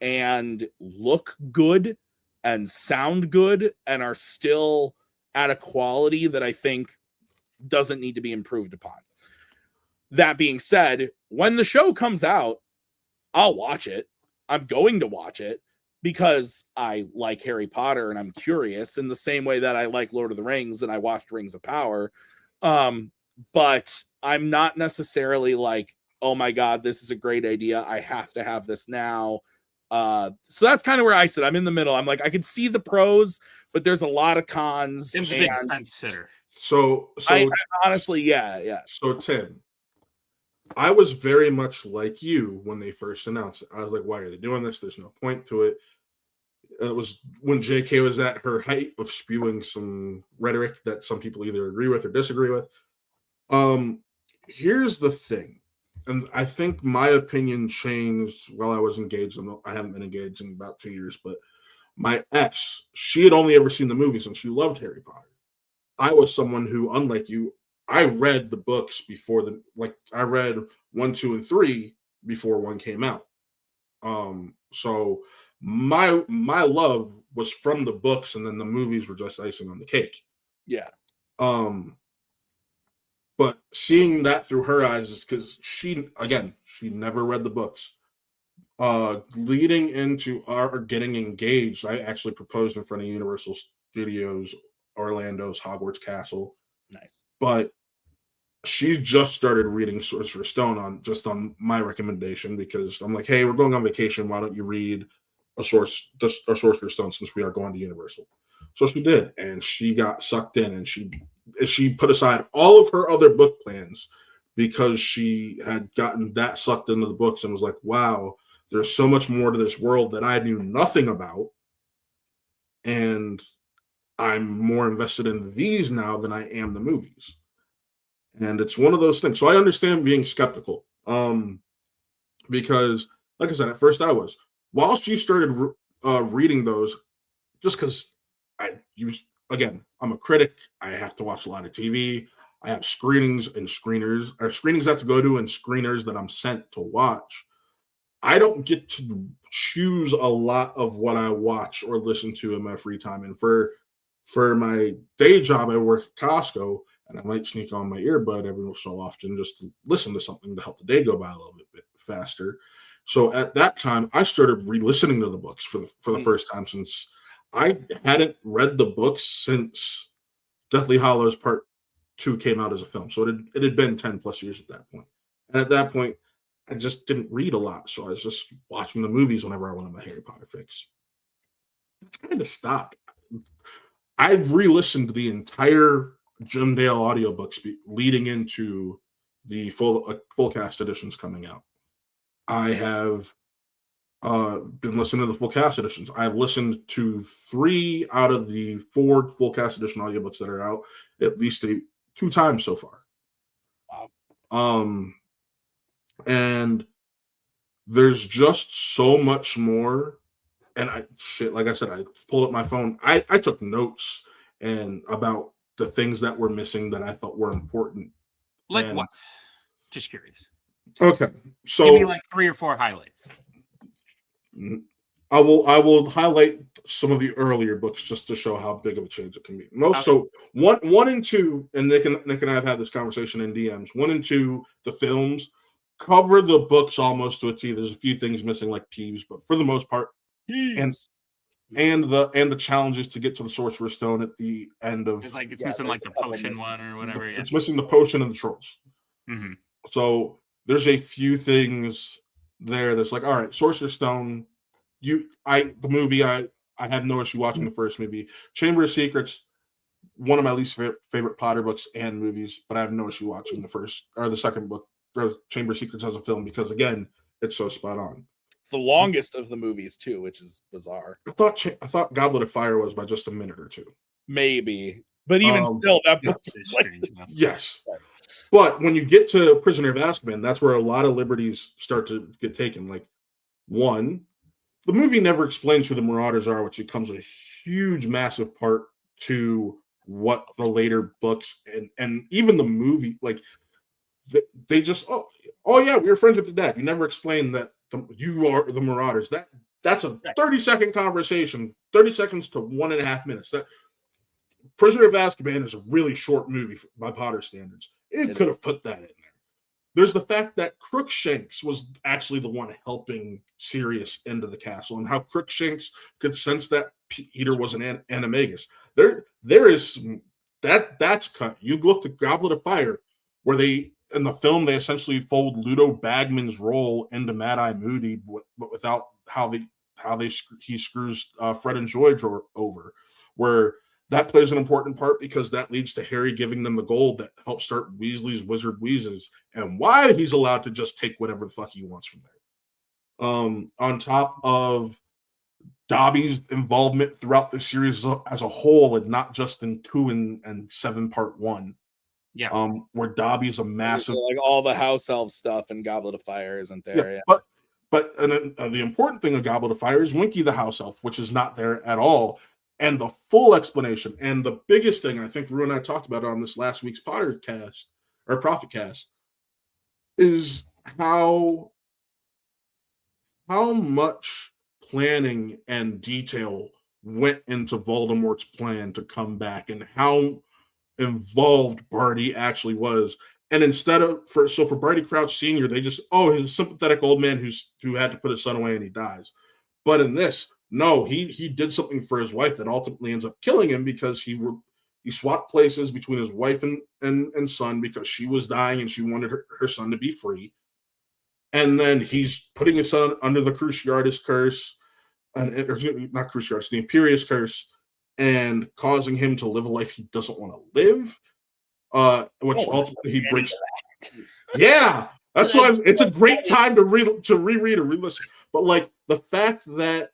and look good and sound good and are still at a quality that I think doesn't need to be improved upon. That being said, when the show comes out, I'll watch it. I'm going to watch it, because I like Harry Potter and I'm curious in the same way that I like Lord of the Rings and I watched Rings of Power. But I'm not necessarily like, oh my God, this is a great idea. I have to have this now. So that's kind of where I sit. I'm in the middle. I'm like, I can see the pros, but there's a lot of cons. Tim's a big fence sitter. So I honestly, yeah. So Tim, I was very much like you when they first announced it. I was like, why are they doing this? There's no point to it. It was when JK was at her height of spewing some rhetoric that some people either agree with or disagree with. Here's the thing, and I think my opinion changed while I was engaged. I haven't been engaged in about 2 years, but my ex, she had only ever seen the movies and she loved Harry Potter. I was someone who, unlike you, I read the books before I read 1, 2, and 3 before 1 came out. So my love was from the books, and then the movies were just icing on the cake. Yeah. But seeing that through her eyes is because she never read the books. Leading into our getting engaged, I actually proposed in front of Universal Studios Orlando's Hogwarts Castle. Nice. But she just started reading Sorcerer's Stone on my recommendation, because I'm like, hey, we're going on vacation. Why don't you read a Sorcerer's Stone since we are going to Universal? So she did, and she got sucked in, and she put aside all of her other book plans because she had gotten that sucked into the books and was like, wow, there's so much more to this world that I knew nothing about. And I'm more invested in these now than I am the movies. And it's one of those things. So I understand being skeptical. Because, like I said, at first I was. While she started reading those, just because I'm a critic. I have to watch a lot of TV. I have screenings and screeners I have to go to and screeners that I'm sent to watch. I don't get to choose a lot of what I watch or listen to in my free time. And for my day job, I work at Costco, and I might sneak on my earbud every so often just to listen to something to help the day go by a little bit faster. So at that time, I started re-listening to the books for the first time, since I hadn't read the books since Deathly Hallows Part 2 came out as a film. So it had been 10 plus years at that point. And at that point, I just didn't read a lot. So I was just watching the movies whenever I wanted my Harry Potter fix. It's kind of stopped. I've re-listened to the entire Jim Dale audiobooks leading into the full cast editions coming out. I have been listening to the full cast editions. I've listened to 3 out of the 4 full cast edition audiobooks that are out at least 2 times so far. Wow. And there's just so much more. And like I said, I pulled up my phone. I took notes about the things that were missing that I thought were important. Like what? Just curious. Okay, so give me like 3 or 4 highlights. I will highlight some of the earlier books just to show how big of a change it can be. So 1 and 2, and Nick and I have had this conversation in DMs. 1 and 2, the films cover the books almost to a T. There's a few things missing like Peeves, but for the most part, and the challenges to get to the Sorcerer's Stone at the end of it's missing like the potion one or whatever. It's missing the potion and the trolls. Mm-hmm. So there's a few things there that's like, all right, Sorcerer's Stone. The movie, I have no issue watching the first movie. Chamber of Secrets, one of my least favorite Potter books and movies, but I have no issue watching the first or the second book, or Chamber of Secrets as a film, because again, it's so spot on. It's the longest of the movies too, which is bizarre. I thought Goblet of Fire was by just a minute or 2. Maybe, but even still, that book is strange enough. Yes. But when you get to Prisoner of Azkaban, that's where a lot of liberties start to get taken. Like, 1, the movie never explains who the Marauders are, which becomes a huge, massive part to what the later books and even the movie, like, they just, oh yeah, we were friends with the dad. You never explain that you are the Marauders. That's a 30-second conversation, 30 seconds to 1.5 minutes. That Prisoner of Azkaban is a really short movie by Potter standards. It could have put that in there. there's the fact that Crookshanks was actually the one helping Sirius into the castle, and how Crookshanks could sense that Peter was an animagus. There is that's cut. You look at Goblet of Fire, where they in the film they essentially fold Ludo Bagman's role into Mad Eye Moody, but without he screws Fred and George over, where that plays an important part because that leads to Harry giving them the gold that helps start Weasley's Wizard Wheezes, and why he's allowed to just take whatever the fuck he wants from there. On top of Dobby's involvement throughout the series as a whole, and not just in 2 and 7 part 1. Yeah. Where Dobby's a massive, like all the house elf stuff and Goblet of Fire isn't there. Yeah. But the important thing of Goblet of Fire is Winky the house elf, which is not there at all. And the full explanation, and the biggest thing, and I think Rue and I talked about it on this last week's Pottercast or Prophetcast, is how much planning and detail went into Voldemort's plan to come back, and how involved Barty actually was. And instead of for Barty Crouch Sr., they just, he's a sympathetic old man who had to put his son away and he dies. But in this, no, he did something for his wife that ultimately ends up killing him, because he swapped places between his wife and son because she was dying and she wanted her son to be free. And then he's putting his son under the Cruciatus curse, not Cruciatus, the Imperius curse, and causing him to live a life he doesn't want to live. Which ultimately he breaks. Yeah, that's why it's a great time to reread or re-listen. But like the fact that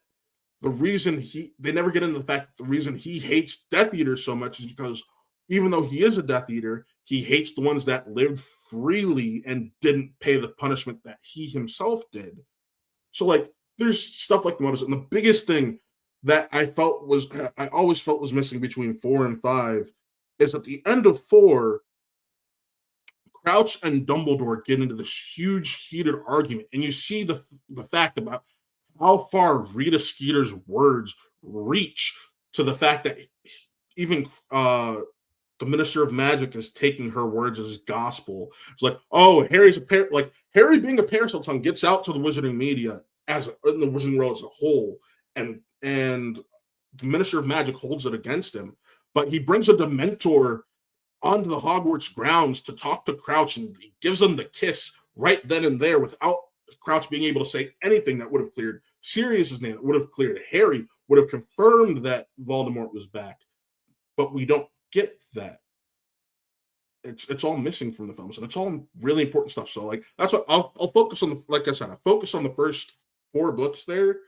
the reason they never get into the fact that the reason he hates Death Eaters so much is because even though he is a Death Eater, he hates the ones that lived freely and didn't pay the punishment that he himself did. So like there's stuff like the motives, and the biggest thing that I always felt was missing between 4 and 5 is at the end of 4, Crouch and Dumbledore get into this huge heated argument, and you see the fact about how far Rita Skeeter's words reach, to the fact that even the Minister of Magic is taking her words as gospel. It's like, Harry being a Paracel gets out to the wizarding media in the wizarding world as a whole, and the Minister of Magic holds it against him. But he brings a Dementor onto the Hogwarts grounds to talk to Crouch, and he gives him the kiss right then and there without Crouch being able to say anything that would have cleared Sirius's name. It would have cleared Harry, would have confirmed that Voldemort was back. But we don't get that. It's all missing from the films, and it's all really important stuff. So like that's what I'll focus on. I'll focus on the first 4 books there.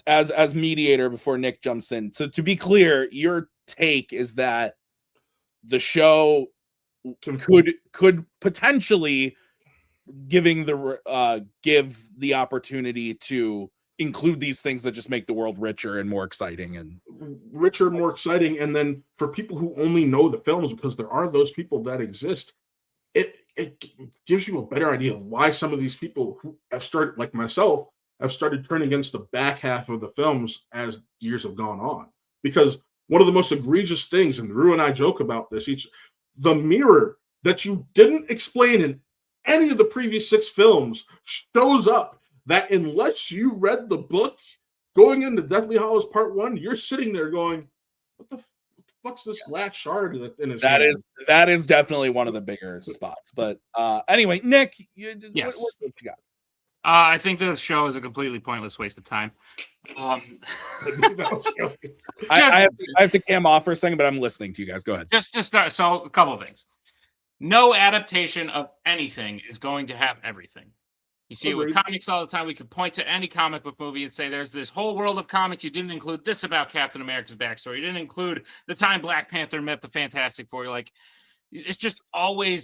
As mediator, before Nick jumps in, so to be clear, your take is that the show could potentially give the opportunity to include these things that just make the world richer and more exciting, and then for people who only know the films, because there are those people that exist, it gives you a better idea of why some of these people who have started, like myself, have started turning against the back half of the films as years have gone on. Because one of the most egregious things, and Rue and I joke about this, the mirror that you didn't explain in any of the previous 6 films shows up, that unless you read the book going into Deathly Hallows Part 1, you're sitting there going, what the fuck's this last shard in his hand? That is definitely one of the bigger spots. But anyway, Nick, yes. What you got? I think this show is a completely pointless waste of time. I have to cam off for a second, but I'm listening to you guys. Go ahead. Just to start, so a couple of things. No adaptation of anything is going to have everything. You see it with comics all the time. We could point to any comic book movie and say, there's this whole world of comics. You didn't include this about Captain America's backstory. You didn't include the time Black Panther met the Fantastic Four. It's just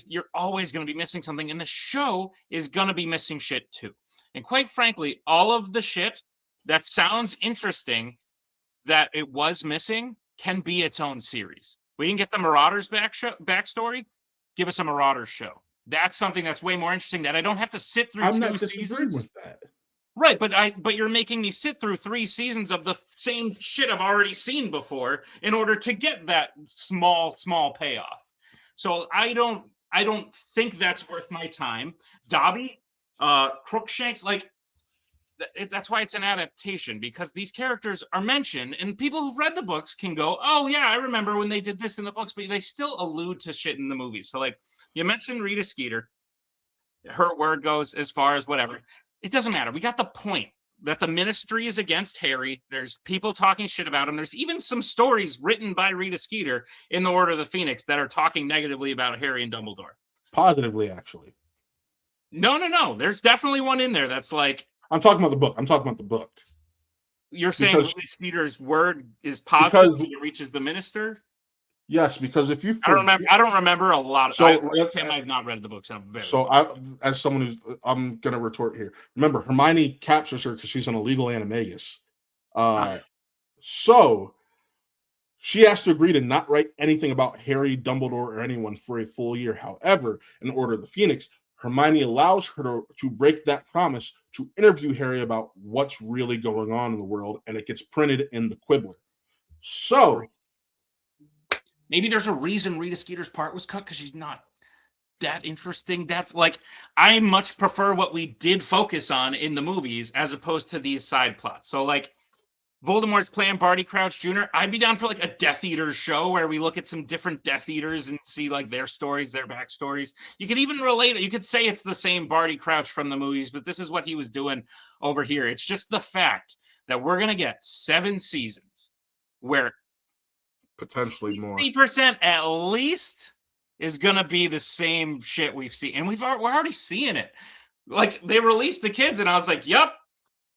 you're always going to be missing something. And the show is going to be missing shit too. And quite frankly, all of the shit that sounds interesting that it was missing can be its own series. We can get the Marauders backstory. Give us a Marauders show. That's something that's way more interesting that I don't have to sit through 2 seasons. With that. Right, but you're making me sit through 3 seasons of the same shit I've already seen before in order to get that small payoff. So I don't I don't think that's worth my time. Dobby, Crookshanks, like that's why it's an adaptation, because these characters are mentioned and people who've read the books can go, oh yeah, I remember when they did this in the books, but they still allude to shit in the movies. So like you mentioned Rita Skeeter, her word goes as far as whatever. It doesn't matter. We got the point that the Ministry is against Harry. There's people talking shit about him. There's even some stories written by Rita Skeeter in the Order of the Phoenix that are talking negatively about Harry and Dumbledore. Positively, actually. No. There's definitely one in there that's like, I'm talking about the book. You're saying Rita Skeeter's word is positive when it reaches the minister? Yes, because if you, I don't remember a lot. Tim, I've not read the books. As someone who's, I'm gonna retort here. Remember, Hermione captures her because she's an illegal animagus. So she has to agree to not write anything about Harry, Dumbledore, or anyone for a full year. However, in Order of the Phoenix, Hermione allows her to break that promise to interview Harry about what's really going on in the world, and it gets printed in the Quibbler. So maybe there's a reason Rita Skeeter's part was cut, because she's not that interesting. I much prefer what we did focus on in the movies as opposed to these side plots. So like Voldemort's playing Barty Crouch Jr. I'd be down for like a Death Eaters show where we look at some different Death Eaters and see like their stories, their backstories. You could even relate it. You could say it's the same Barty Crouch from the movies, but this is what he was doing over here. It's just the fact that we're going to get 7 seasons where potentially more 60% at least is going to be the same shit we've seen. And we're already seeing it. Like they released the kids and I was like, yep,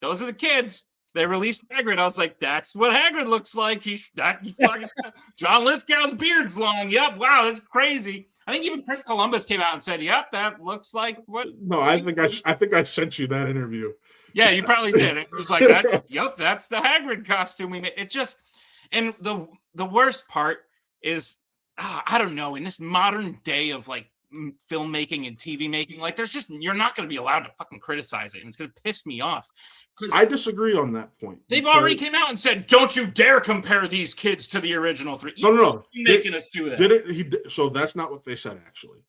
those are the kids. They released Hagrid. I was like, that's what Hagrid looks like. John Lithgow's beard's long. Yep. Wow, that's crazy. I think even Chris Columbus came out and said, yep, that looks like what. No, I think I sent you that interview. Yeah, you probably did. It was like, that's the Hagrid costume we made. It just, and the worst part is, I don't know, in this modern day of like filmmaking and TV making, like you're not going to be allowed to fucking criticize it, and it's going to piss me off. I disagree on that point. They've already came out and said, don't you dare compare these kids to the original 3. No. Making us do that. So that's not what they said, actually.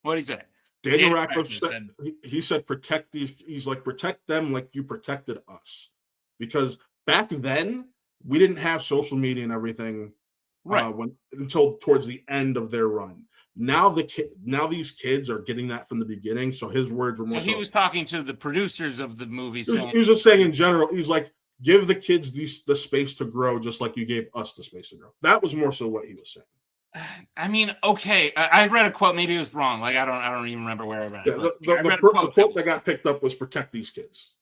What did he say? Daniel Radcliffe said, he said, protect these. He's like, protect them like you protected us. Because back then, we didn't have social media and everything until towards the end of their run. Now these kids are getting that from the beginning. So his words were more. So he was talking to the producers of the movie. He was just saying in general. He's like, give the kids the space to grow, just like you gave us the space to grow. That was more so what he was saying. I mean, okay. I read a quote. Maybe it was wrong. Like I don't even remember where I read it. Yeah, the quote that got picked up was "protect these kids."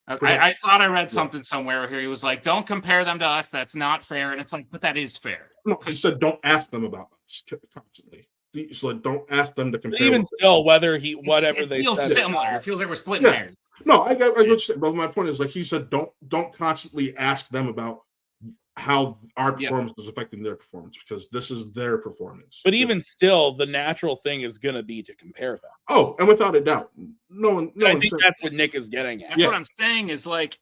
I thought I read something somewhere here. He was like, "Don't compare them to us. That's not fair." And it's like, but that is fair. No, he said, "Don't ask them about us constantly." So don't ask them to compare. Even still, whatever they feels said, similar. It feels like we're splitting hairs. No, I would say, but my point is, like he said, don't constantly ask them about how our performance is affecting their performance, because this is their performance. But even still, the natural thing is going to be to compare them. Oh, and without a doubt, I think that's what Nick is getting at. That's what I'm saying is like,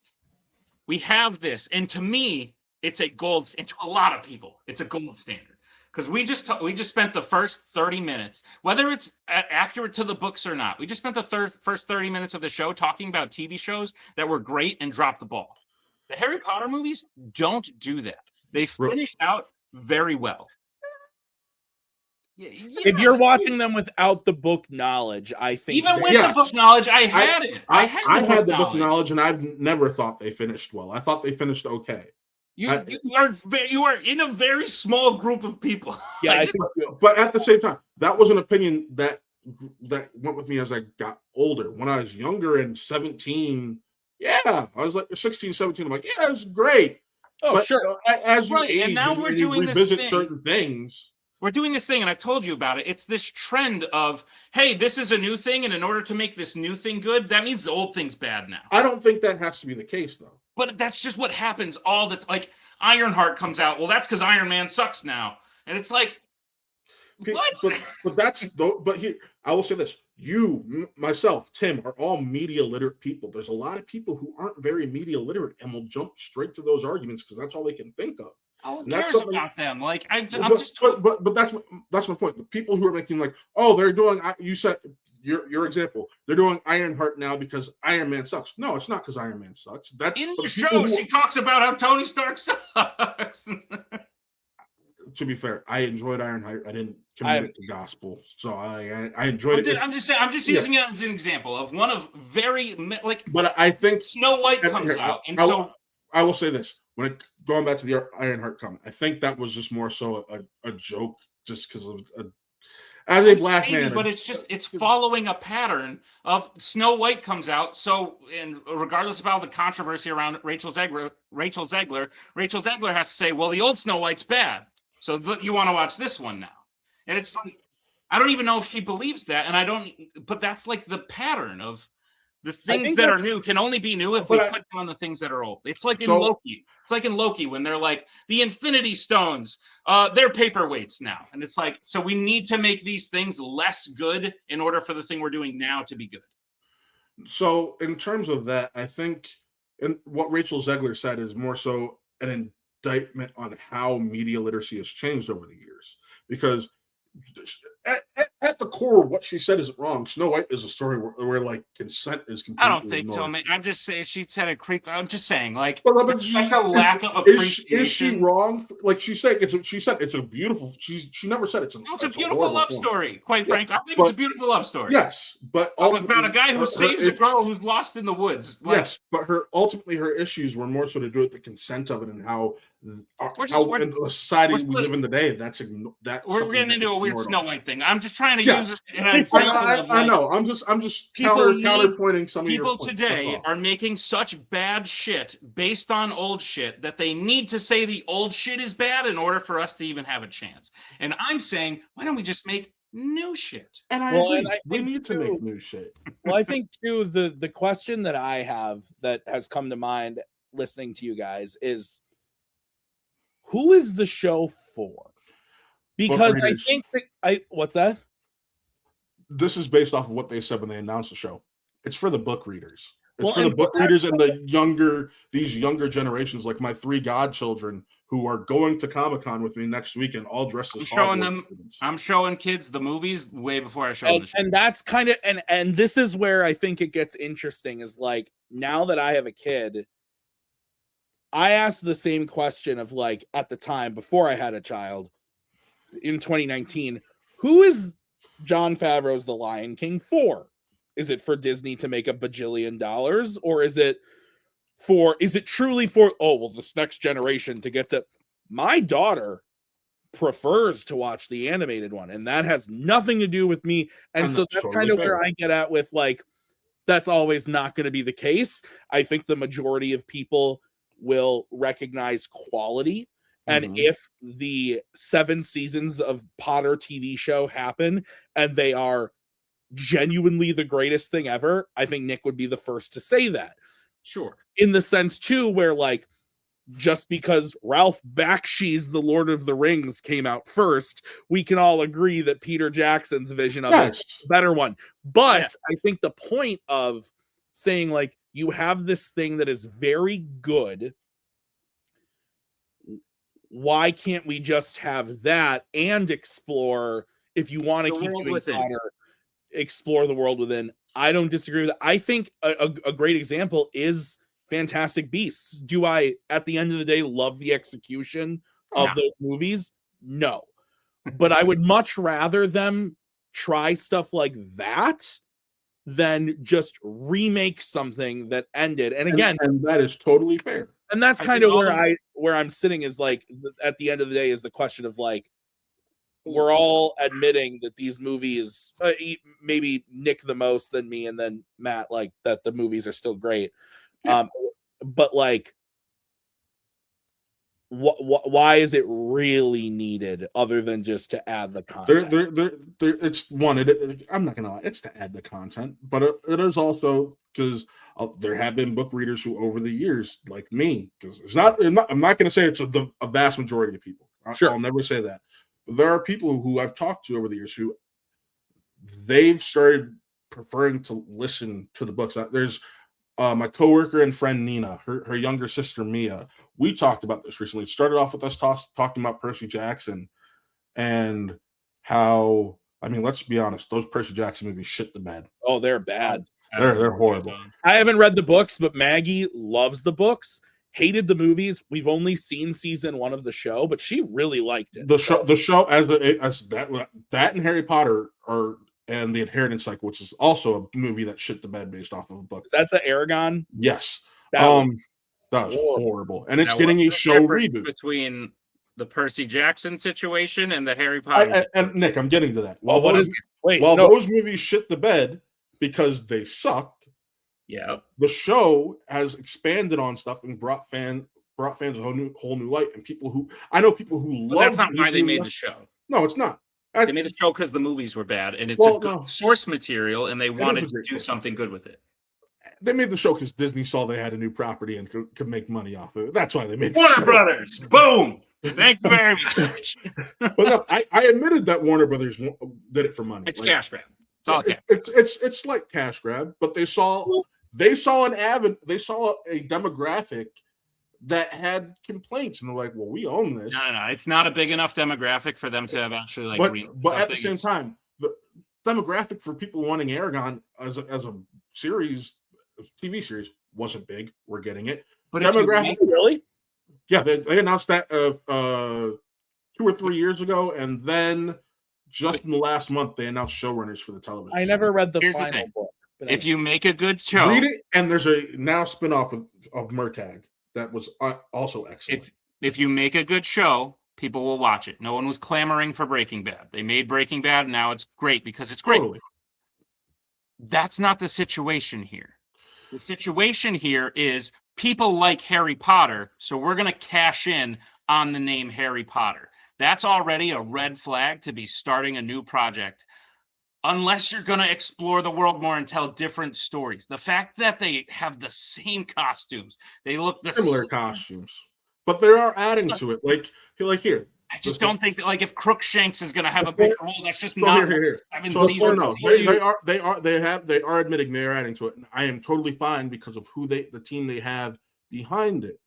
we have this, and to me, it's a gold. And to a lot of people, it's a gold standard. Because we just spent the first 30 minutes, whether it's accurate to the books or not, we just spent the first 30 minutes of the show talking about TV shows that were great and dropped the ball. The Harry Potter movies don't do that. They finish out very well. If you're watching them without the book knowledge, I think even with the book knowledge, I had it. I had the book knowledge, and I've never thought they finished well. I thought they finished okay. You are in a very small group of people. Yeah, but at the same time, that was an opinion that went with me as I got older. When I was younger and 17, I was like 16, 17. I'm like, yeah, it's great. Oh, but, sure. As you age, and now we're doing revisit this certain things. We're doing this thing, and I've told you about it. It's this trend of, hey, this is a new thing, and in order to make this new thing good, that means the old thing's bad now. I don't think that has to be the case, though. But that's just what happens all the time. Like, Ironheart comes out. Well, that's because Iron Man sucks now. And it's like, what? But here, I will say this. You, myself, Tim, are all media literate people. There's a lot of people who aren't very media literate and will jump straight to those arguments because that's all they can think of. Who And that's cares something. about them? Like I'm But, just but that's my point. The people who are making like, oh, they're doing. You said your example. They're doing Ironheart now because Iron Man sucks. No, it's not because Iron Man sucks. That in but the people show. She talks about how Tony Stark sucks. to be fair, I enjoyed Ironheart. I didn't commit it to gospel, so I enjoyed it. I'm just saying. I'm just using it as an example of one of very like. But I think Snow White comes out, and so I will say this: going back to the Ironheart comment, I think that was just more so a joke, just because of as a black man. But it's following a pattern of Snow White comes out. So, and regardless of all the controversy around Rachel Zegler has to say, well, the old Snow White's bad, so you want to watch this one now, and it's like I don't even know if she believes that, and I don't. But that's like the pattern of. The things that are new can only be new if we put down the things that are old. It's like in Loki. It's like in Loki when they're like, the Infinity Stones, they're paperweights now. And it's like, so we need to make these things less good in order for the thing we're doing now to be good. So in terms of that, I think what Rachel Zegler said is more so an indictment on how media literacy has changed over the years. Because at the core, what she said isn't wrong. Snow White is a story where like consent is completely. I don't think so, man. I'm just saying she said a creep. I'm just saying, like, that's a lack of appreciation. Is she wrong? Like she said it's a beautiful. She never said it's a beautiful love story. Quite frankly, I think it's a beautiful love story. Yes, but about a guy who saves a girl who's lost in the woods. Like, yes, but her issues were more so to do with the consent of it and how in the society we live in today. We're getting into a weird Snow White thing. I'm just trying to use this as an example. I know. I'm just counterpointing some of your people today are making such bad shit based on old shit that they need to say the old shit is bad in order for us to even have a chance. And I'm saying, why don't we just make new shit? And I agree. We need to make new shit. Well, I think too the question that I have that has come to mind listening to you guys is, who is the show for? Because I think what's that? This is based off of what they said when they announced the show. It's for the book readers. It's for the book readers and these younger generations, like my 3 godchildren who are going to Comic-Con with me next weekend, all dressed as I'm showing kids the movies way before I show them the show. And that's kind of and this is where I think it gets interesting is like, now that I have a kid, I asked the same question of like at the time before I had a child in 2019, who is Jon Favreau's The Lion King for? Is it for Disney to make $1 bajillion, or is it truly for, oh, well, this next generation to get to? My daughter prefers to watch the animated one, and that has nothing to do with me. And so that's kind of where I get at with like, that's always not going to be the case. I think the majority of people will recognize quality. And if the 7 seasons of Potter TV show happen and they are genuinely the greatest thing ever, I think Nick would be the first to say that. Sure. In the sense too, where like, just because Ralph Bakshi's The Lord of the Rings came out first, we can all agree that Peter Jackson's vision of it is a better one. But I think the point of saying like, you have this thing that is very good, why can't we just have that and explore, if you want to keep doing Potter, explore the world within? I don't disagree with that. I think a great example is Fantastic Beasts. Do I, at the end of the day, love the execution of those movies? No. But I would much rather them try stuff like that than just remake something that ended. And again, and that is totally fair. And that's kind of where I'm sitting is like, at the end of the day is the question of like, we're all admitting that these movies, maybe Nick the most than me, and then Matt, like that the movies are still great. But like, why is it really needed other than just to add the content? It's one. I'm not gonna lie, it's to add the content, but it is also because there have been book readers who, over the years, like me, because I'm not gonna say it's a vast majority of people. I'll never say that. But there are people who I've talked to over the years who they've started preferring to listen to the books. There's my coworker and friend Nina, her younger sister Mia, we talked about this recently. It started off with us talking about Percy Jackson and how, I mean, let's be honest, those Percy Jackson movies shit the bed. Oh, they're bad. They're horrible. I haven't read the books, but Maggie loves the books. Hated the movies. We've only seen season 1 of the show, but she really liked it. The show as that and Harry Potter and the Inheritance Cycle, which is also a movie that shit the bed based off of a book. Is that the Aragon? Yes. That was horrible. And it's getting a show reboot. Between the Percy Jackson situation and the Harry Potter. And Nick, I'm getting to that. Those movies shit the bed because they sucked. Yeah. The show has expanded on stuff and brought fans a whole new light, and people who love. That's not why they made the show. No, it's not. They made the show because the movies were bad, and it's good source material, and they wanted to do something good with it. They made the show because Disney saw they had a new property and could make money off of it. That's why they made Warner Brothers. Boom. Thank you very much. But no, I admitted that Warner Brothers did it for money. It's cash grab. It's all cash. It's like cash grab, but they saw a demographic that had complaints, and they're like, "Well, we own this." No, it's not a big enough demographic for them to have actually But at the same time, the demographic for people wanting Aragon as a series, TV series, wasn't big. We're getting it. But demographic, really? Yeah, they announced that 2 or 3 years ago, and then just in the last month they announced showrunners for the television. I never read the final book. If you make a good show, read it, and there's a now spinoff of Murtagh that was also excellent. If you make a good show, people will watch it. No one was clamoring for Breaking Bad. They made Breaking Bad, and now it's great because it's great. Totally. That's not the situation here. The situation here is people like Harry Potter, so we're going to cash in on the name Harry Potter. That's already a red flag to be starting a new project. Unless you're going to explore the world more and tell different stories. The fact that they have the same costumes, they look similar costumes, but they are adding to it. Like here. I just don't think that, like, if Crookshanks is going to have a bigger role, that's just not here. 7 seasons. No, they are admitting they are adding to it, and I am totally fine because of the team they have behind it.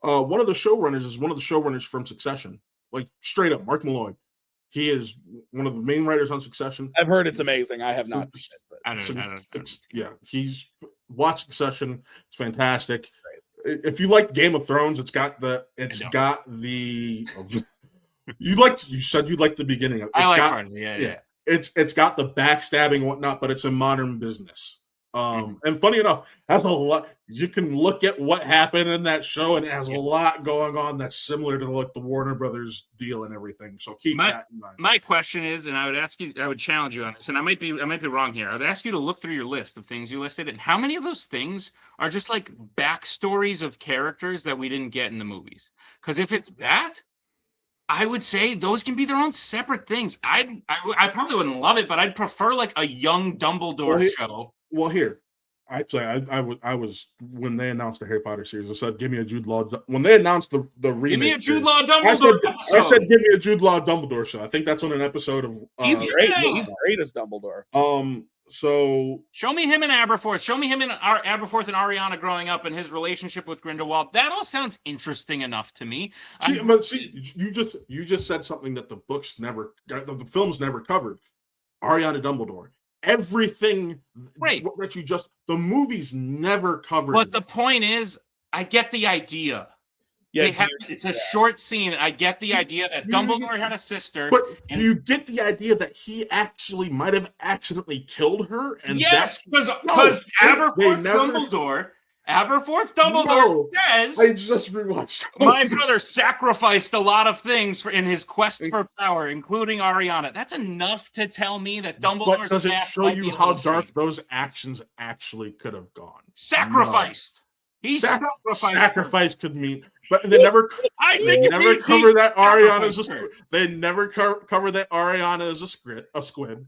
One of the showrunners is one of the showrunners from Succession, like straight up, Mark Malloy. He is one of the main writers on Succession. I've heard it's amazing. I have not seen it. I don't. Yeah, he's watched Succession. It's fantastic. Right. If you like Game of Thrones, you said you liked the beginning of it. It's got the backstabbing and whatnot, but it's a modern business. And funny enough, has a lot. You can look at what happened in that show, and it has a lot going on that's similar to like the Warner Brothers deal and everything. So keep that in mind. My question is, and I would challenge you on this, and I might be wrong here. I would ask you to look through your list of things you listed, and how many of those things are just like backstories of characters that we didn't get in the movies? Because if it's that, I would say those can be their own separate things. I probably wouldn't love it, but I'd prefer like a young Dumbledore show. Well, here, actually, I was when they announced the Harry Potter series, I said, "Give me a Jude Law." When they announced the remake, give me a Jude Law Dumbledore. I said, "Give me a Jude Law Dumbledore show." I think that's on an episode of. He's great. Yeah, he's great as Dumbledore. So show me him and Aberforth. Show me him and Aberforth and Ariana growing up and his relationship with Grindelwald. That all sounds interesting enough to me. You just said something that the books never, the films never covered. Ariana Dumbledore. Everything that the movies never covered. But the point is, I get the idea. Yeah, it's a short scene. I get the idea that Dumbledore had a sister. But do you get the idea that he actually might have accidentally killed her? And yes, because Aberforth Dumbledore says, I just rewatched. My brother sacrificed a lot of things in his quest for power, including Ariana. That's enough to tell me that Dumbledore's But does it show you how dark those actions actually could have gone? Sacrificed. No. Sacrifice could mean, but they never. Cover that Ariana is a. They never cover that Ariana is a squid.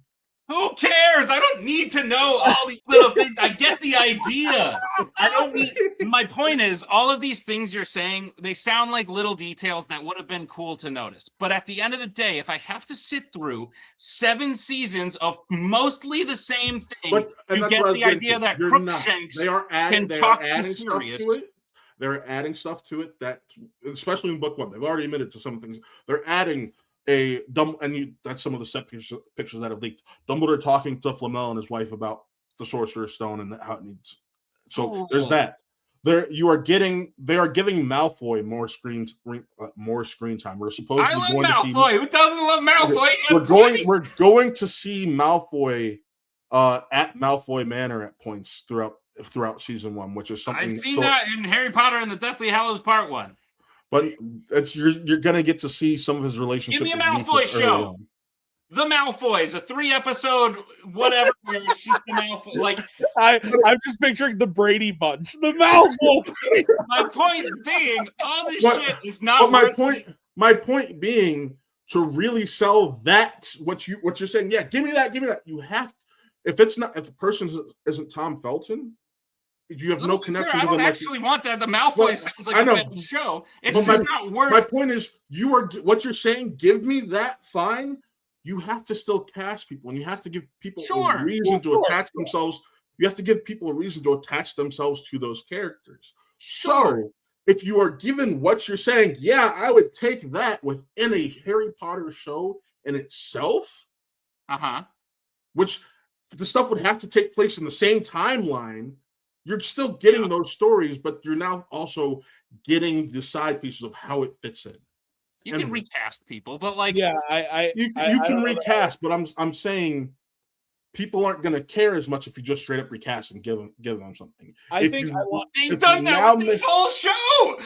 Who cares? I don't need to know all these little things. I get the idea. I don't need. My point is, all of these things you're saying, they sound like little details that would have been cool to notice. But at the end of the day, if I have to sit through 7 seasons of mostly the same thing, you get the idea that Crookshanks can talk to Sirius. They're adding stuff to it that, especially in book 1, they've already admitted to some things. They're adding that's some of the set pictures that have leaked. Dumbledore talking to Flamel and his wife about the Sorcerer's Stone and how it needs. So there's that. They are giving Malfoy more screen time. We're supposed to be going Malfoy. Who doesn't love Malfoy? We're going to see Malfoy at Malfoy Manor at points throughout season 1, which is something I've seen that in Harry Potter and the Deathly Hallows Part 1. But you're gonna get to see some of his relationships. Give me a Malfoy show. The Malfoys, a 3-episode whatever where it's just the Malfoy. Like I'm just picturing the Brady Bunch. The Malfoy. My point being, all this shit is not. My point being, to really sell that what you're saying. Yeah, give me that. You have to, if the person isn't Tom Felton. You have no connection to them. I don't actually want that. The Malfoy sounds like a bad show. It's just not worth. My point is, what you're saying. Give me that. Fine. You have to still cast people, and you have to give people a reason to attach themselves. You have to give people a reason to attach themselves to those characters. So, if you are given what you're saying, yeah, I would take that within a Harry Potter show in itself. Which the stuff would have to take place in the same timeline. You're still getting those stories, but you're now also getting the side pieces of how it fits in. You can recast people, but like, you can recast, but I'm saying people aren't going to care as much if you just straight up recast and give them something. They've done that with this whole show.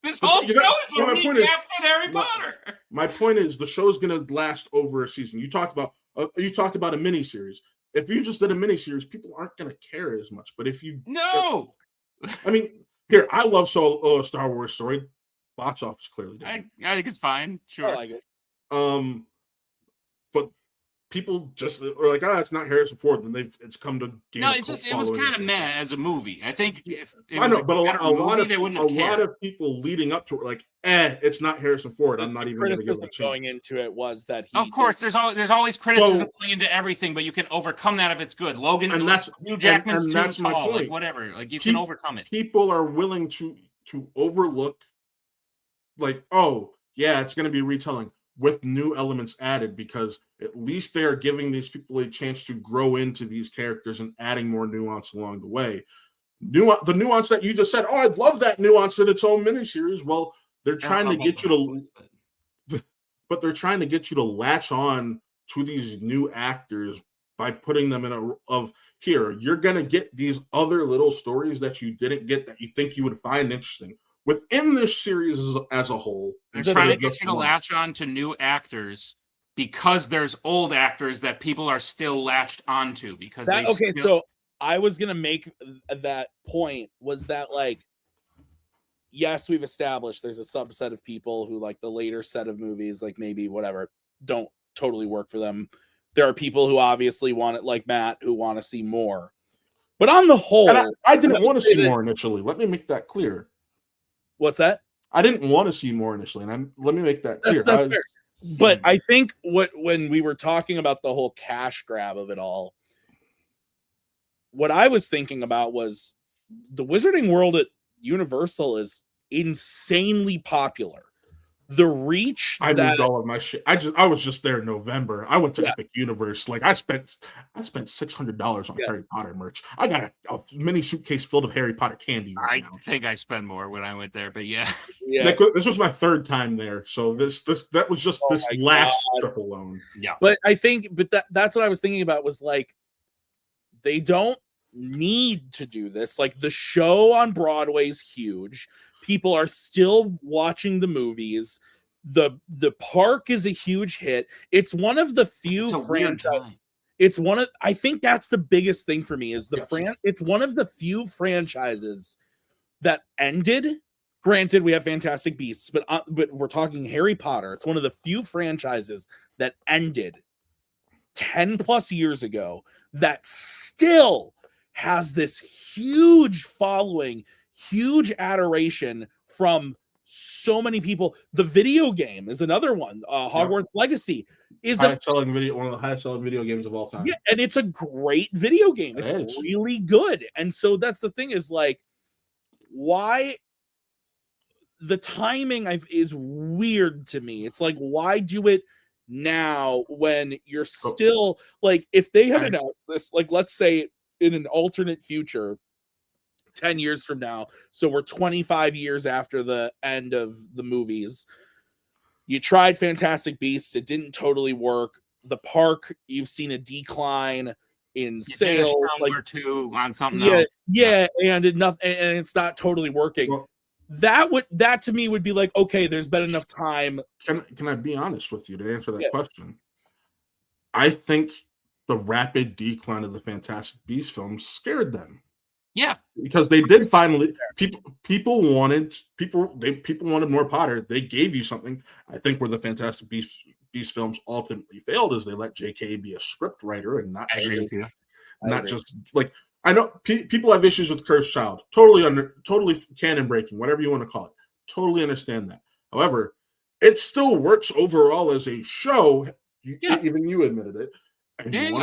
This whole show is a recast in Harry Potter. My point is, the show's going to last over a season. You talked about a miniseries. If you just did a miniseries, people aren't going to care as much. But if you I mean, here, I love Star Wars story. Box office clearly didn't. I think it's fine. Sure. I like it. But people just are like, it's not Harrison Ford. And it's come to it was kind of meh as a movie. I think if it I know, but a lot of people leading up to it, like, it's not Harrison Ford. I'm not even going to give it a chance. Going into it was that of course, there's always criticism going into everything, but you can overcome that if it's good. Logan, and that's Hugh Jackman's too tall, like whatever. Like you can overcome it. People are willing to overlook, like, it's going to be retelling with new elements added, because at least they are giving these people a chance to grow into these characters and adding more nuance along the way. The nuance that you just said, I'd love that nuance in its own miniseries. Well, they're trying to get you but they're trying to get you to latch on to these new actors by putting them in you're going to get these other little stories that you didn't get that you think you would find interesting within this series as a whole. They're trying to get you to latch on to new actors because there's old actors that people are still latched onto because so I was going to make that point, was that, like, yes, we've established there's a subset of people who, like, the later set of movies, like, maybe whatever, don't totally work for them. There are people who obviously want it, like Matt, who want to see more. But on the whole, I didn't want to see more initially. Let me make that clear. What's that? I didn't want to see more initially, and let me make that clear. That's fair. But I think when we were talking about the whole cash grab of it all, what I was thinking about was the Wizarding World at Universal is insanely popular. The reach I moved all of my shit. I was just there in November. I went to Epic Universe. Like I spent $600 on Harry Potter merch. I got a mini suitcase filled of Harry Potter candy. I think I spent more when I went there, but yeah. This was my third time there, so that was just this last trip alone. Yeah, but I think, that's what I was thinking about, was like, they don't need to do this. Like, the show on Broadway is huge. People are still watching the movies. The park is a huge hit. It's one of the few franchises. I think that's the biggest thing for me is it's one of the few franchises that ended. Granted, we have Fantastic Beasts, but we're talking Harry Potter. It's one of the few franchises that ended 10 plus years ago that still has this huge following, huge adoration from so many people. The video game is another one. Hogwarts Legacy is one of the highest selling video games of all time. yeah, and it's a great video game. It's really good. And so that's the thing is like, why the timing is weird to me. It's like, why do it now when you're still like, if they had announced this, like, let's say in an alternate future, 10 years from now, so we're 25 years after the end of the movies, you tried Fantastic Beasts, it didn't totally work. The park, you've seen a decline in sales, like or two on something else. Yeah, and it's not totally working. Well, that to me would be like, okay, there's been enough time. Can I be honest with you to answer that question? I think the rapid decline of the Fantastic Beasts films scared them. Yeah, because they did finally people wanted more Potter. They gave you something. I think where the Fantastic Beasts films ultimately failed is they let J.K. be a script writer and not just like, I know people have issues with Cursed Child. Totally canon breaking, whatever you want to call it. Totally understand that. However, it still works overall as a show. Even you admitted it. And you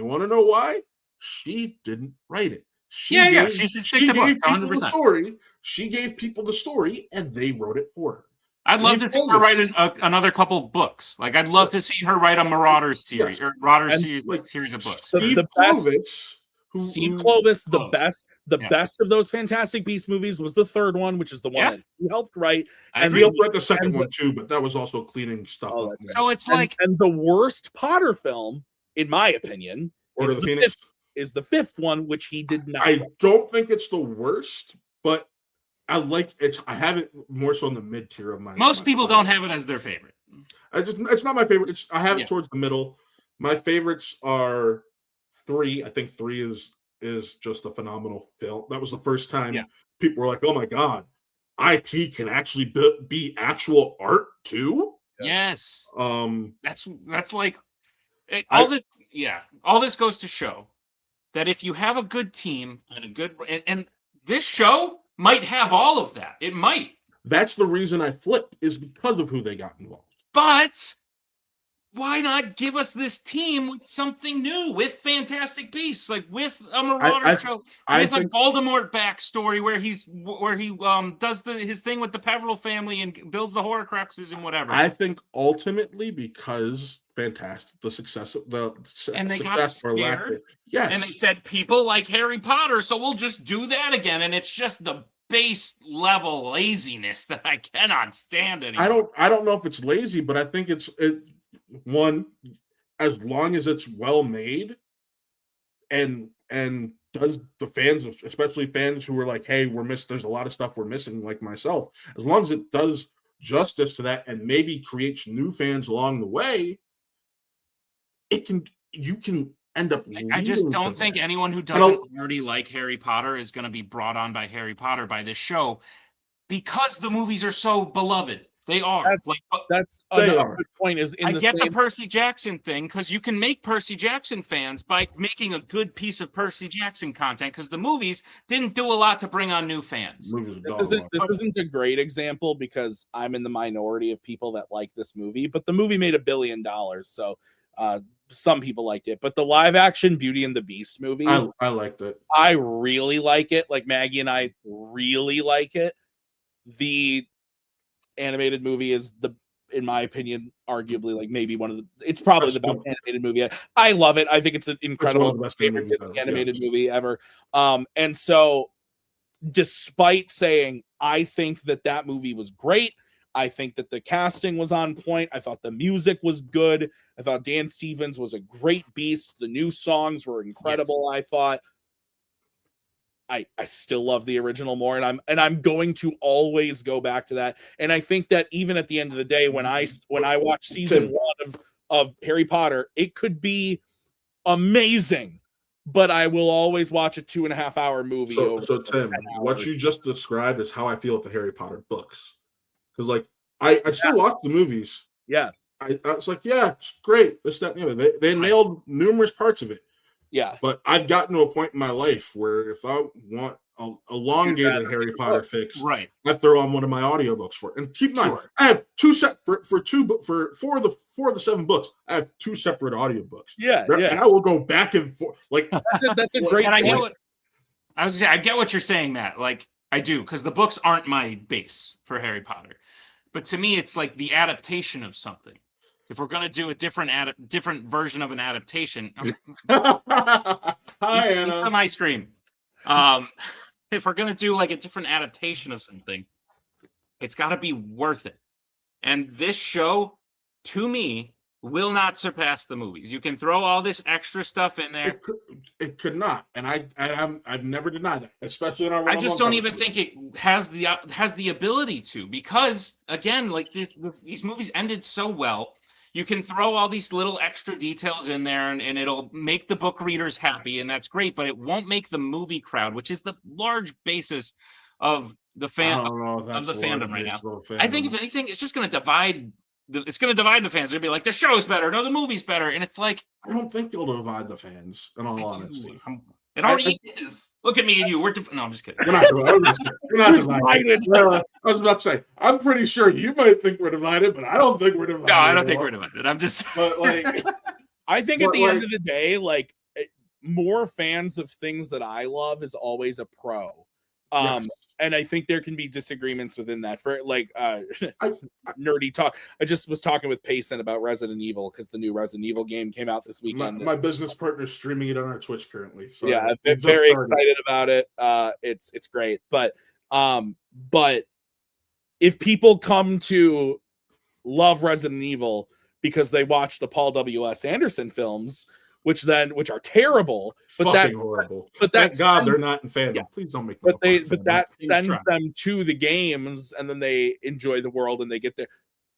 want to know why? She didn't write it. She gave people the story. She gave people the story, and they wrote it for her. I'd love to see her write another couple books. Like, I'd love to see her write a Marauders series or Marauders series of books. Steve Kloves, the best of those Fantastic Beasts movies was the third one, which is the one that he helped write. And he helped write the second one too, but that was also cleaning stuff up. So it's like, and the worst Potter film, in my opinion, Order of the Phoenix is the fifth one, which he did not. I don't think it's the worst, but I have it more so in the mid tier of my. Most people don't have it as their favorite. It's not my favorite. I have it towards the middle. My favorites are 3. I think 3 is just a phenomenal film. That was the first time people were like, "Oh my god, IP can actually be actual art too." Yes. That's like all this. Yeah, all this goes to show that if you have a good team and a good and this show might have all of that. It might. That's the reason I flipped, is because of who they got involved. But why not give us this team with something new, with Fantastic Beasts, like with a Marauder show, with a Voldemort backstory where he does his thing with the Peveril family and builds the Horcruxes and whatever. I think ultimately because the success and they got scared. Yes, and they said people like Harry Potter, so we'll just do that again, and it's just the base level laziness that I cannot stand anymore. I don't know if it's lazy, but I think it's one, as long as it's well made and does the fans, especially fans who are like, hey, there's a lot of stuff we're missing, like myself, as long as it does justice to that and maybe creates new fans along the way, you can end up. I just don't think anyone who doesn't already like Harry Potter is going to be brought on by Harry Potter by this show, because the movies are so beloved. They are. That's another good point. The Percy Jackson thing, because you can make Percy Jackson fans by making a good piece of Percy Jackson content, because the movies didn't do a lot to bring on new fans. This isn't a great example because I'm in the minority of people that like this movie, but the movie made $1 billion, so some people liked it. But the live action Beauty and the Beast movie, I liked it. I really like it. Like Maggie and I really like it. The animated movie is in my opinion, arguably like maybe it's probably the best animated movie. I love it. I think it's an incredible animated movie ever. And so despite saying I think that movie was great, I think that the casting was on point. I thought the music was good. I thought Dan Stevens was a great beast. The new songs were incredible. Yes. I thought I still love the original more, and I'm going to always go back to that. And I think that even at the end of the day, when I watch season 1 of Harry Potter, it could be amazing, but I will always watch a 2.5-hour movie. So Tim, what you just described is how I feel with the Harry Potter books. Because like I still watch the movies. Yeah. I was like, yeah, it's great. This, that, they nailed numerous parts of it. Yeah. But I've gotten to a point in my life where if I want a elongated Harry Potter fix, Right. I throw on one of my audiobooks for it. And keep in mind, Sure. I have for four of the 7 books, I have 2 separate audiobooks. Yeah. And I will go back and forth. Like That's a great And I point. get what I was gonna say. I get what you're saying, Matt. Like I do, because the books aren't my base for Harry Potter. But to me, it's like the adaptation of something. If we're gonna do a different version of an adaptation, Hi, eat Anna. some ice cream. If we're gonna do like a different adaptation of something, it's got to be worth it. And this show, to me, will not surpass the movies. You can throw all this extra stuff in there. It could not, and I've never denied that, especially in our. I just don't even think it has the ability to, because again, like these movies ended so well. You can throw all these little extra details in there, and it'll make the book readers happy, and that's great. But it won't make the movie crowd, which is the large basis of the fandom right now. I think if anything, it's just going to divide. It's going to divide the fans. They'll be like, the show's better. No, the movie's better. And it's like, I don't think you'll divide the fans. In all honesty, it already is. Look at me and you. No, I'm just kidding. We're not divided. I was about to say, I'm pretty sure you might think we're divided, but I don't think we're divided. No, I don't think we're divided. I'm just. But like, I think at the end of the day, like more fans of things that I love is always a pro. Yes. And I think there can be disagreements within that for like nerdy talk. I just was talking with Payson about Resident Evil because the new Resident Evil game came out this weekend. My business partner's streaming it on our Twitch currently. So yeah, I'm very excited about it. It's great. But if people come to love Resident Evil because they watch the Paul W.S. Anderson films, which are terrible, but that's horrible. But thank God they're not in fandom. Yeah. Please don't make them. But that sends them to the games, and then they enjoy the world, and they get there.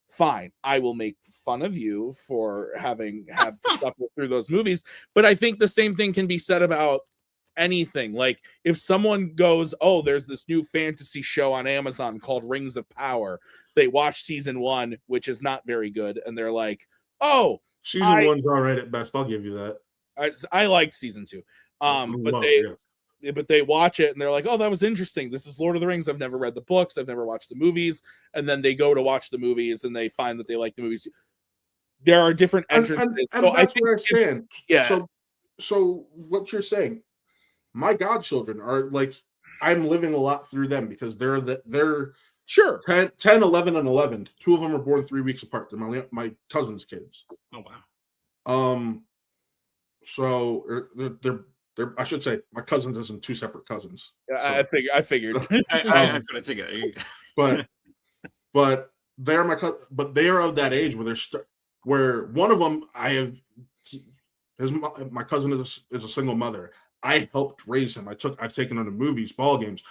Fine, I will make fun of you for have stuff through those movies, but I think the same thing can be said about anything. Like if someone goes, "Oh, there's this new fantasy show on Amazon called Rings of Power," they watch season 1, which is not very good, and they're like, "Oh." Season 1's all right at best. I'll give you that. I liked season 2. But they watch it and they're like, "Oh, that was interesting. This is Lord of the Rings. I've never read the books. I've never watched the movies." And then they go to watch the movies and they find that they like the movies. There are different entrances. And so that's what I'm saying. Yeah. So what you're saying, my godchildren are like, I'm living a lot through them because they're sure 10, 11, and 11. 2 of them are born 3 weeks apart. They're my cousin's kids. Oh wow. So they're I should say my cousins isn't 2 separate cousins. Yeah, so. I figured. I put it together. But they're my cousin. But they are of that age where where one of them my cousin is a single mother. I helped raise him. I've taken him to movies, ball games.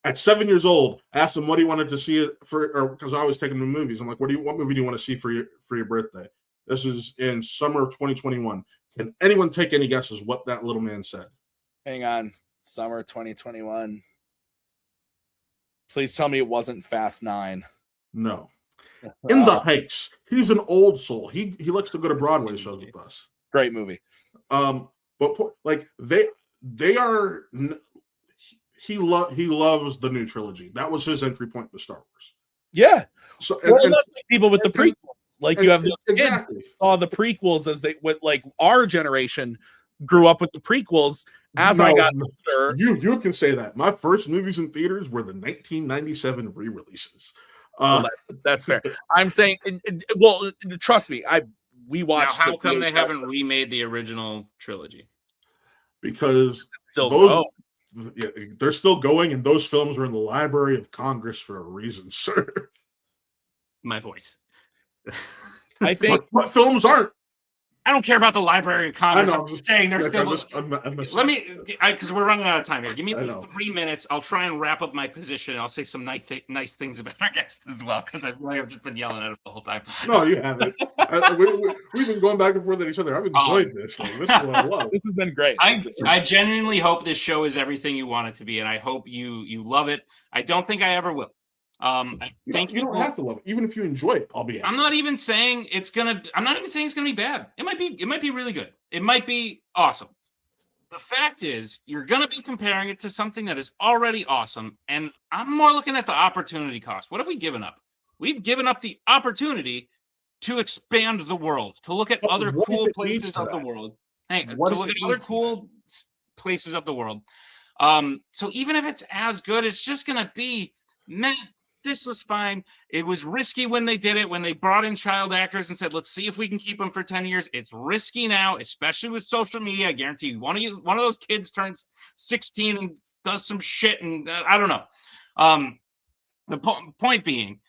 At 7 years old, I asked him what he wanted to see because I was taking him to movies. I'm like, what movie do you want to see for your birthday? This is in summer of 2021. Can anyone take any guesses what that little man said? Hang on, summer 2021. Please tell me it wasn't Fast 9. No. In the Heights. He's an old soul. He likes to go to Broadway shows with us. Great movie. But like they are. He loves the new trilogy. That was his entry point to Star Wars. Yeah. So people with the prequels, like you have those exactly. kids saw the prequels as they went. Like our generation grew up with the prequels. As I got older, you can say that. My first movies in theaters were the 1997 re-releases. That's fair. I'm saying, well, trust me, we watched. Now, how come they haven't remade the original trilogy? Because they're still going, and those films are in the Library of Congress for a reason, sir. My point. I think what films aren't. I don't care about the Library of Congress. I'm just saying they're still. Let me, because we're running out of time here. Give me 3 minutes. I'll try and wrap up my position. I'll say some nice things about our guest as well, because I've just been yelling at him the whole time. No, you haven't. We've been going back and forth at each other. I've enjoyed this. This is what I love. This has been great. I genuinely hope this show is everything you want it to be, and I hope you love it. I don't think I ever will. I think you don't have to love it. Even if you enjoy it, I'll be happy. I'm not even saying it's gonna be bad. It might be really good. It might be awesome. the fact is, you're going to be comparing it to something that is already awesome. And I'm more looking at the opportunity cost. What have we given up? We've given up the opportunity to expand the world, to look at But other what if cool it leads places to of the that? world. Hey, What to if look it at other leads to cool places of the world. So even if it's as good, it's just going to be, man, this was fine. It was risky when they did it, when they brought in child actors and said, let's see if we can keep them for 10 years. It's risky now, especially with social media. I guarantee you, one of those kids turns 16 and does some shit, and I don't know. The point being,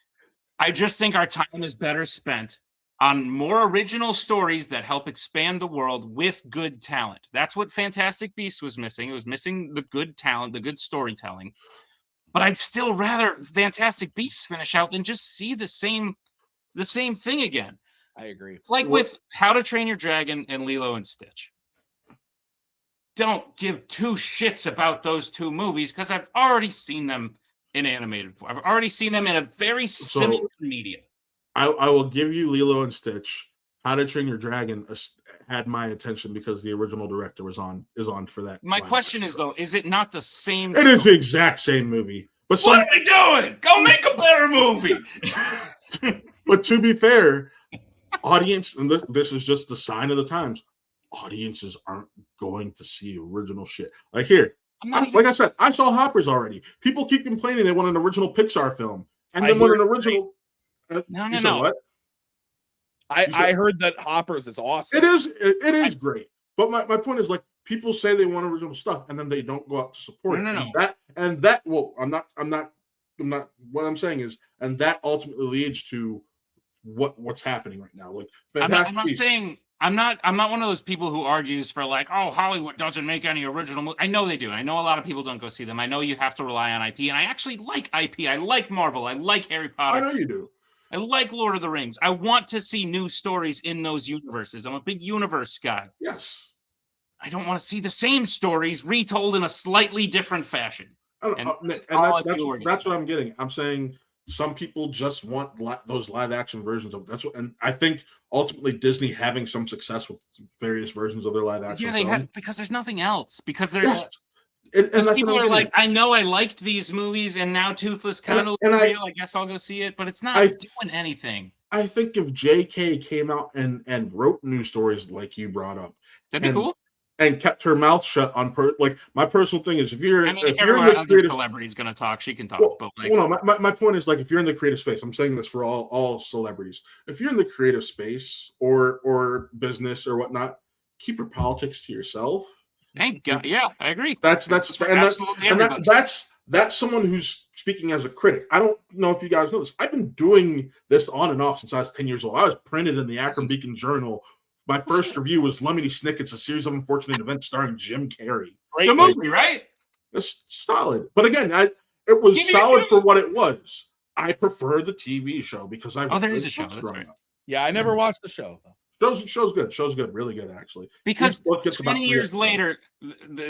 I just think our time is better spent on more original stories that help expand the world with good talent. That's what Fantastic Beasts was missing. It was missing the good talent, the good storytelling. But I'd still rather Fantastic Beasts finish out than just see the same thing again. I agree. It's like with How to Train Your Dragon and Lilo and Stitch. Don't give two shits about those two movies because I've already seen them in animated form. I've already seen them in a very similar media. I will give you Lilo and Stitch. How to Train Your Dragon had my attention because the original director is on for that. My question is though, is it not the same? It is the exact same movie. But what are we doing? Go make a better movie. But to be fair, audience, and this is just the sign of the times. Audiences aren't going to see original shit. Like here, like I said, I saw Hoppers already. People keep complaining they want an original Pixar film, and then want an original. No. What? I heard that Hoppers is awesome. It is great. But my point is, like, people say they want original stuff and then they don't go out to support it. No. And that well, I'm not what I'm saying is, and that ultimately leads to what's happening right now. Like I'm not one of those people who argues for like, oh, Hollywood doesn't make any original movies. I know they do. I know a lot of people don't go see them. I know you have to rely on IP, and I actually like IP. I like Marvel. I like Harry Potter. I know you do. I like Lord of the Rings. I want to see new stories in those universes. I'm a big universe guy. Yes. I don't want to see the same stories retold in a slightly different fashion. That's what I'm getting. I'm saying some people just want those live action versions of that's what, and I think ultimately Disney having some success with various versions of their live action. Yeah, they have, because there's nothing else. Because there's. Yes. And people are like, I know I liked these movies, and now Toothless kind of looks real. I guess I'll go see it, but it's not doing anything. I think if J.K. came out and wrote new stories like you brought up, that'd be cool, and kept her mouth shut on like my personal thing is if you're in the creative celebrity's going to talk, she can talk. But like, my point is like if you're in the creative space, I'm saying this for all celebrities. If you're in the creative space or business or whatnot, keep your politics to yourself. Thank God. Yeah, I agree. That's someone who's speaking as a critic. I don't know if you guys know this. I've been doing this on and off since I was 10 years old. I was printed in the Akron Beacon Journal. My first review was Lemony Snicket's A Series of Unfortunate Events starring Jim Carrey. The movie, right? It's solid. But again, it was solid for what it was. I prefer the TV show because there is a show. That's right. Yeah, I never watched the show though. Show's good. Show's good. Really good, actually. Because 20 years later,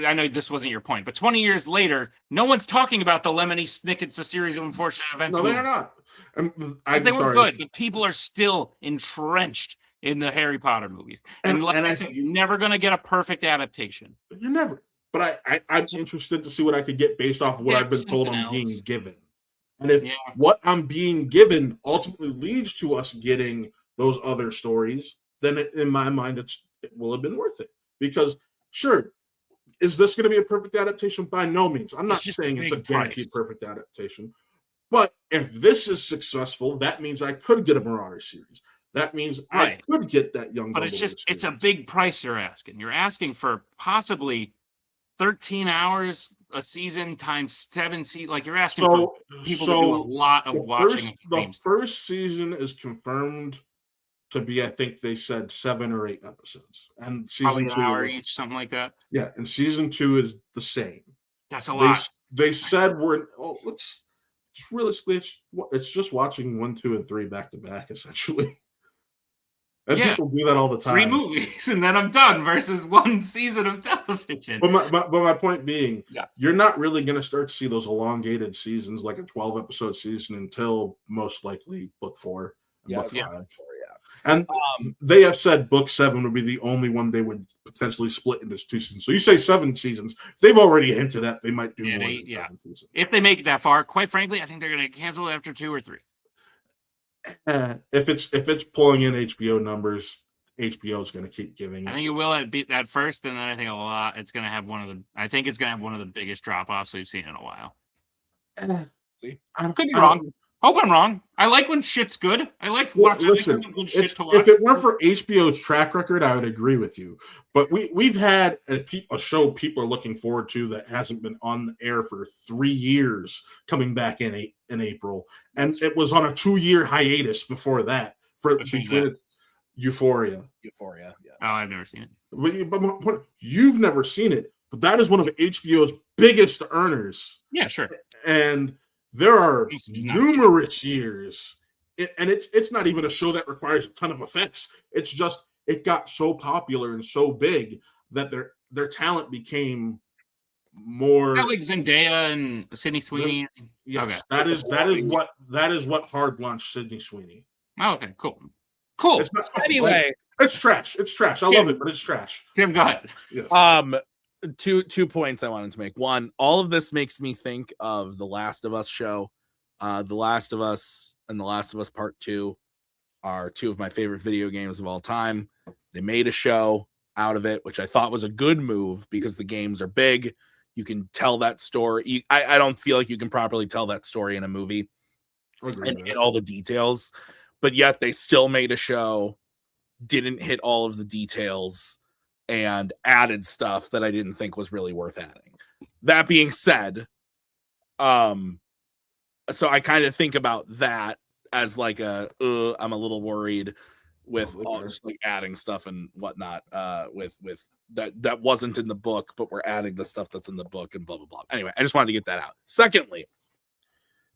I know this wasn't your point, but 20 years later, no one's talking about the Lemony Snicket's A Series of Unfortunate Events. No, they're not. They were good, but people are still entrenched in the Harry Potter movies. And like I said, you're never going to get a perfect adaptation. You're never. But I'm interested to see what I could get based off of what I've been told I'm being given. And if what I'm being given ultimately leads to us getting those other stories, then in my mind, it will have been worth it. Because, sure, is this going to be a perfect adaptation? By no means. I'm not saying it's a guaranteed perfect adaptation. But if this is successful, that means I could get a Marauder series. That means I could get that young. But it's a big price you're asking. You're asking for possibly 13 hours a season times 7 seasons. Like you're asking for people to do a lot of watching. The first season is confirmed to be, I think they said 7 or 8 episodes, and season 2 an hour each, something like that. Yeah, and season 2 is the same. That's a lot. They said it's realistically it's just watching 1, 2, and 3 back to back essentially. And people do that all the time. 3 movies and then I'm done versus 1 season of television. But my point being, you're not really going to start to see those elongated seasons like a 12-episode season until most likely book 4 and book 5. And they have said book 7 would be the only one they would potentially split into 2 seasons. So you say 7 seasons. They've already hinted at they might do more than 7 seasons. If they make it that far, quite frankly, I think they're going to cancel it after 2 or 3. If it's pulling in HBO numbers, HBO is going to keep giving it. I think it will at first, and then I think it's going to have one of the biggest drop-offs we've seen in a while. See, could be wrong. Hope I'm wrong. I like when shit's good. I like watching good shit to watch. If it weren't for HBO's track record, I would agree with you. But we've had a show people are looking forward to that hasn't been on the air for 3 years coming back in April, and it was on a 2-year hiatus before that Euphoria. Euphoria. Yeah. Oh, I've never seen it. But you've never seen it, but that is one of HBO's biggest earners. Yeah, sure. And there are numerous years, and it's not even a show that requires a ton of effects. It's just it got so popular and so big that their talent became more like Zendaya and Sydney Sweeney. Yes, okay. that is what hard launched Sydney Sweeney. Oh, okay, cool. Anyway, it's trash. It's trash. I love it, but it's trash. Tim, go ahead. Yes. Two points I wanted to make. One, all of this makes me think of the Last of Us show. The Last of Us and The Last of Us Part 2 are 2 of my favorite video games of all time. They made a show out of it, which I thought was a good move because the games are big. You can tell that story. I don't feel like you can properly tell that story in a movie and hit all the details, but yet they still made a show, didn't hit all of the details, and added stuff that I didn't think was really worth adding. That being said, so I kind of think about that as like I'm a little worried with all just like adding stuff and whatnot with that wasn't in the book, but we're adding the stuff that's in the book and blah blah blah. Anyway, I just wanted to get that out. Secondly,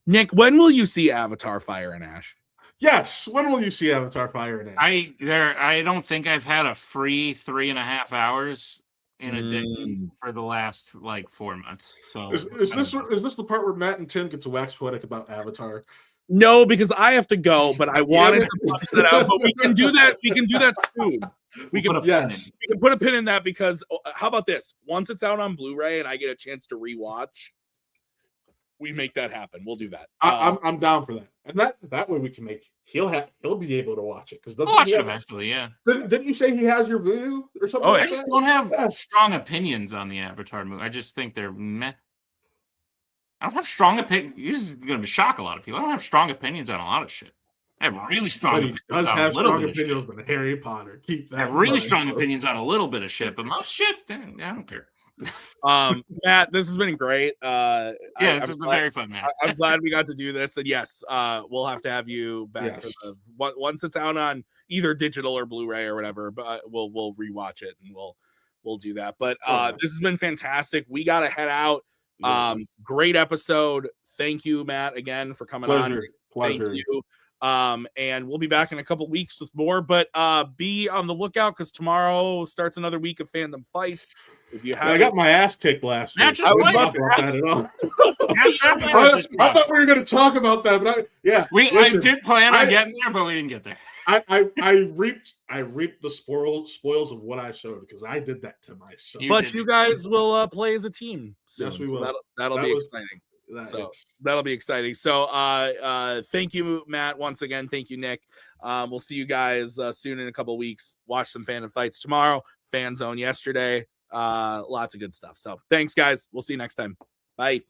Nick, when will you see Avatar Fire and Ash? Yes, when will you see Avatar Fire and Ash? I don't think I've had a free 3.5 hours in a day for the last like 4 months. So is this the part where Matt and Tim get to wax poetic about Avatar? No, because I have to go, but I wanted to punch that out. But we can do that. We can do that soon. We can put a pin in that because how about this? Once it's out on Blu-ray and I get a chance to rewatch, we make that happen. We'll do that. I'm down for that, and that way we can make he'll be able to watch it because I'll watch it eventually. Yeah. Didn't you say he has your Voodoo or something? I just don't have strong opinions on the Avatar movie. I just think they're meh. I don't have strong opinions. This is going to shock a lot of people. I don't have strong opinions on a lot of shit. I have really strong opinions. He does have strong opinions on Harry Potter. Keep that. I have really strong opinions on a little bit of shit, but most shit, I don't care. Matt, this has been great. This has been very fun, man. I'm glad we got to do this, and yes, we'll have to have you back for once it's out on either digital or Blu-ray or whatever. But we'll rewatch it and we'll do that. But this has been fantastic. We got to head out. Great episode. Thank you, Matt, again for coming on. Pleasure. Thank you. And we'll be back in a couple weeks with more, but be on the lookout because tomorrow starts another week of Fandom Fights. If you I got my ass kicked last week. I was not about that at all. I thought we were going to talk about that, but I did plan on getting there, but we didn't get there. I reaped the spoils of what I showed because I did that to myself. But you guys will play as a team soon. Yes, we will. So that'll be exciting. That'll be exciting. So thank you, Matt, once again. Thank you, Nick. We'll see you guys soon in a couple weeks. Watch some Fandom Fights tomorrow. Fanzone yesterday. Lots of good stuff. So thanks, guys. We'll see you next time. Bye.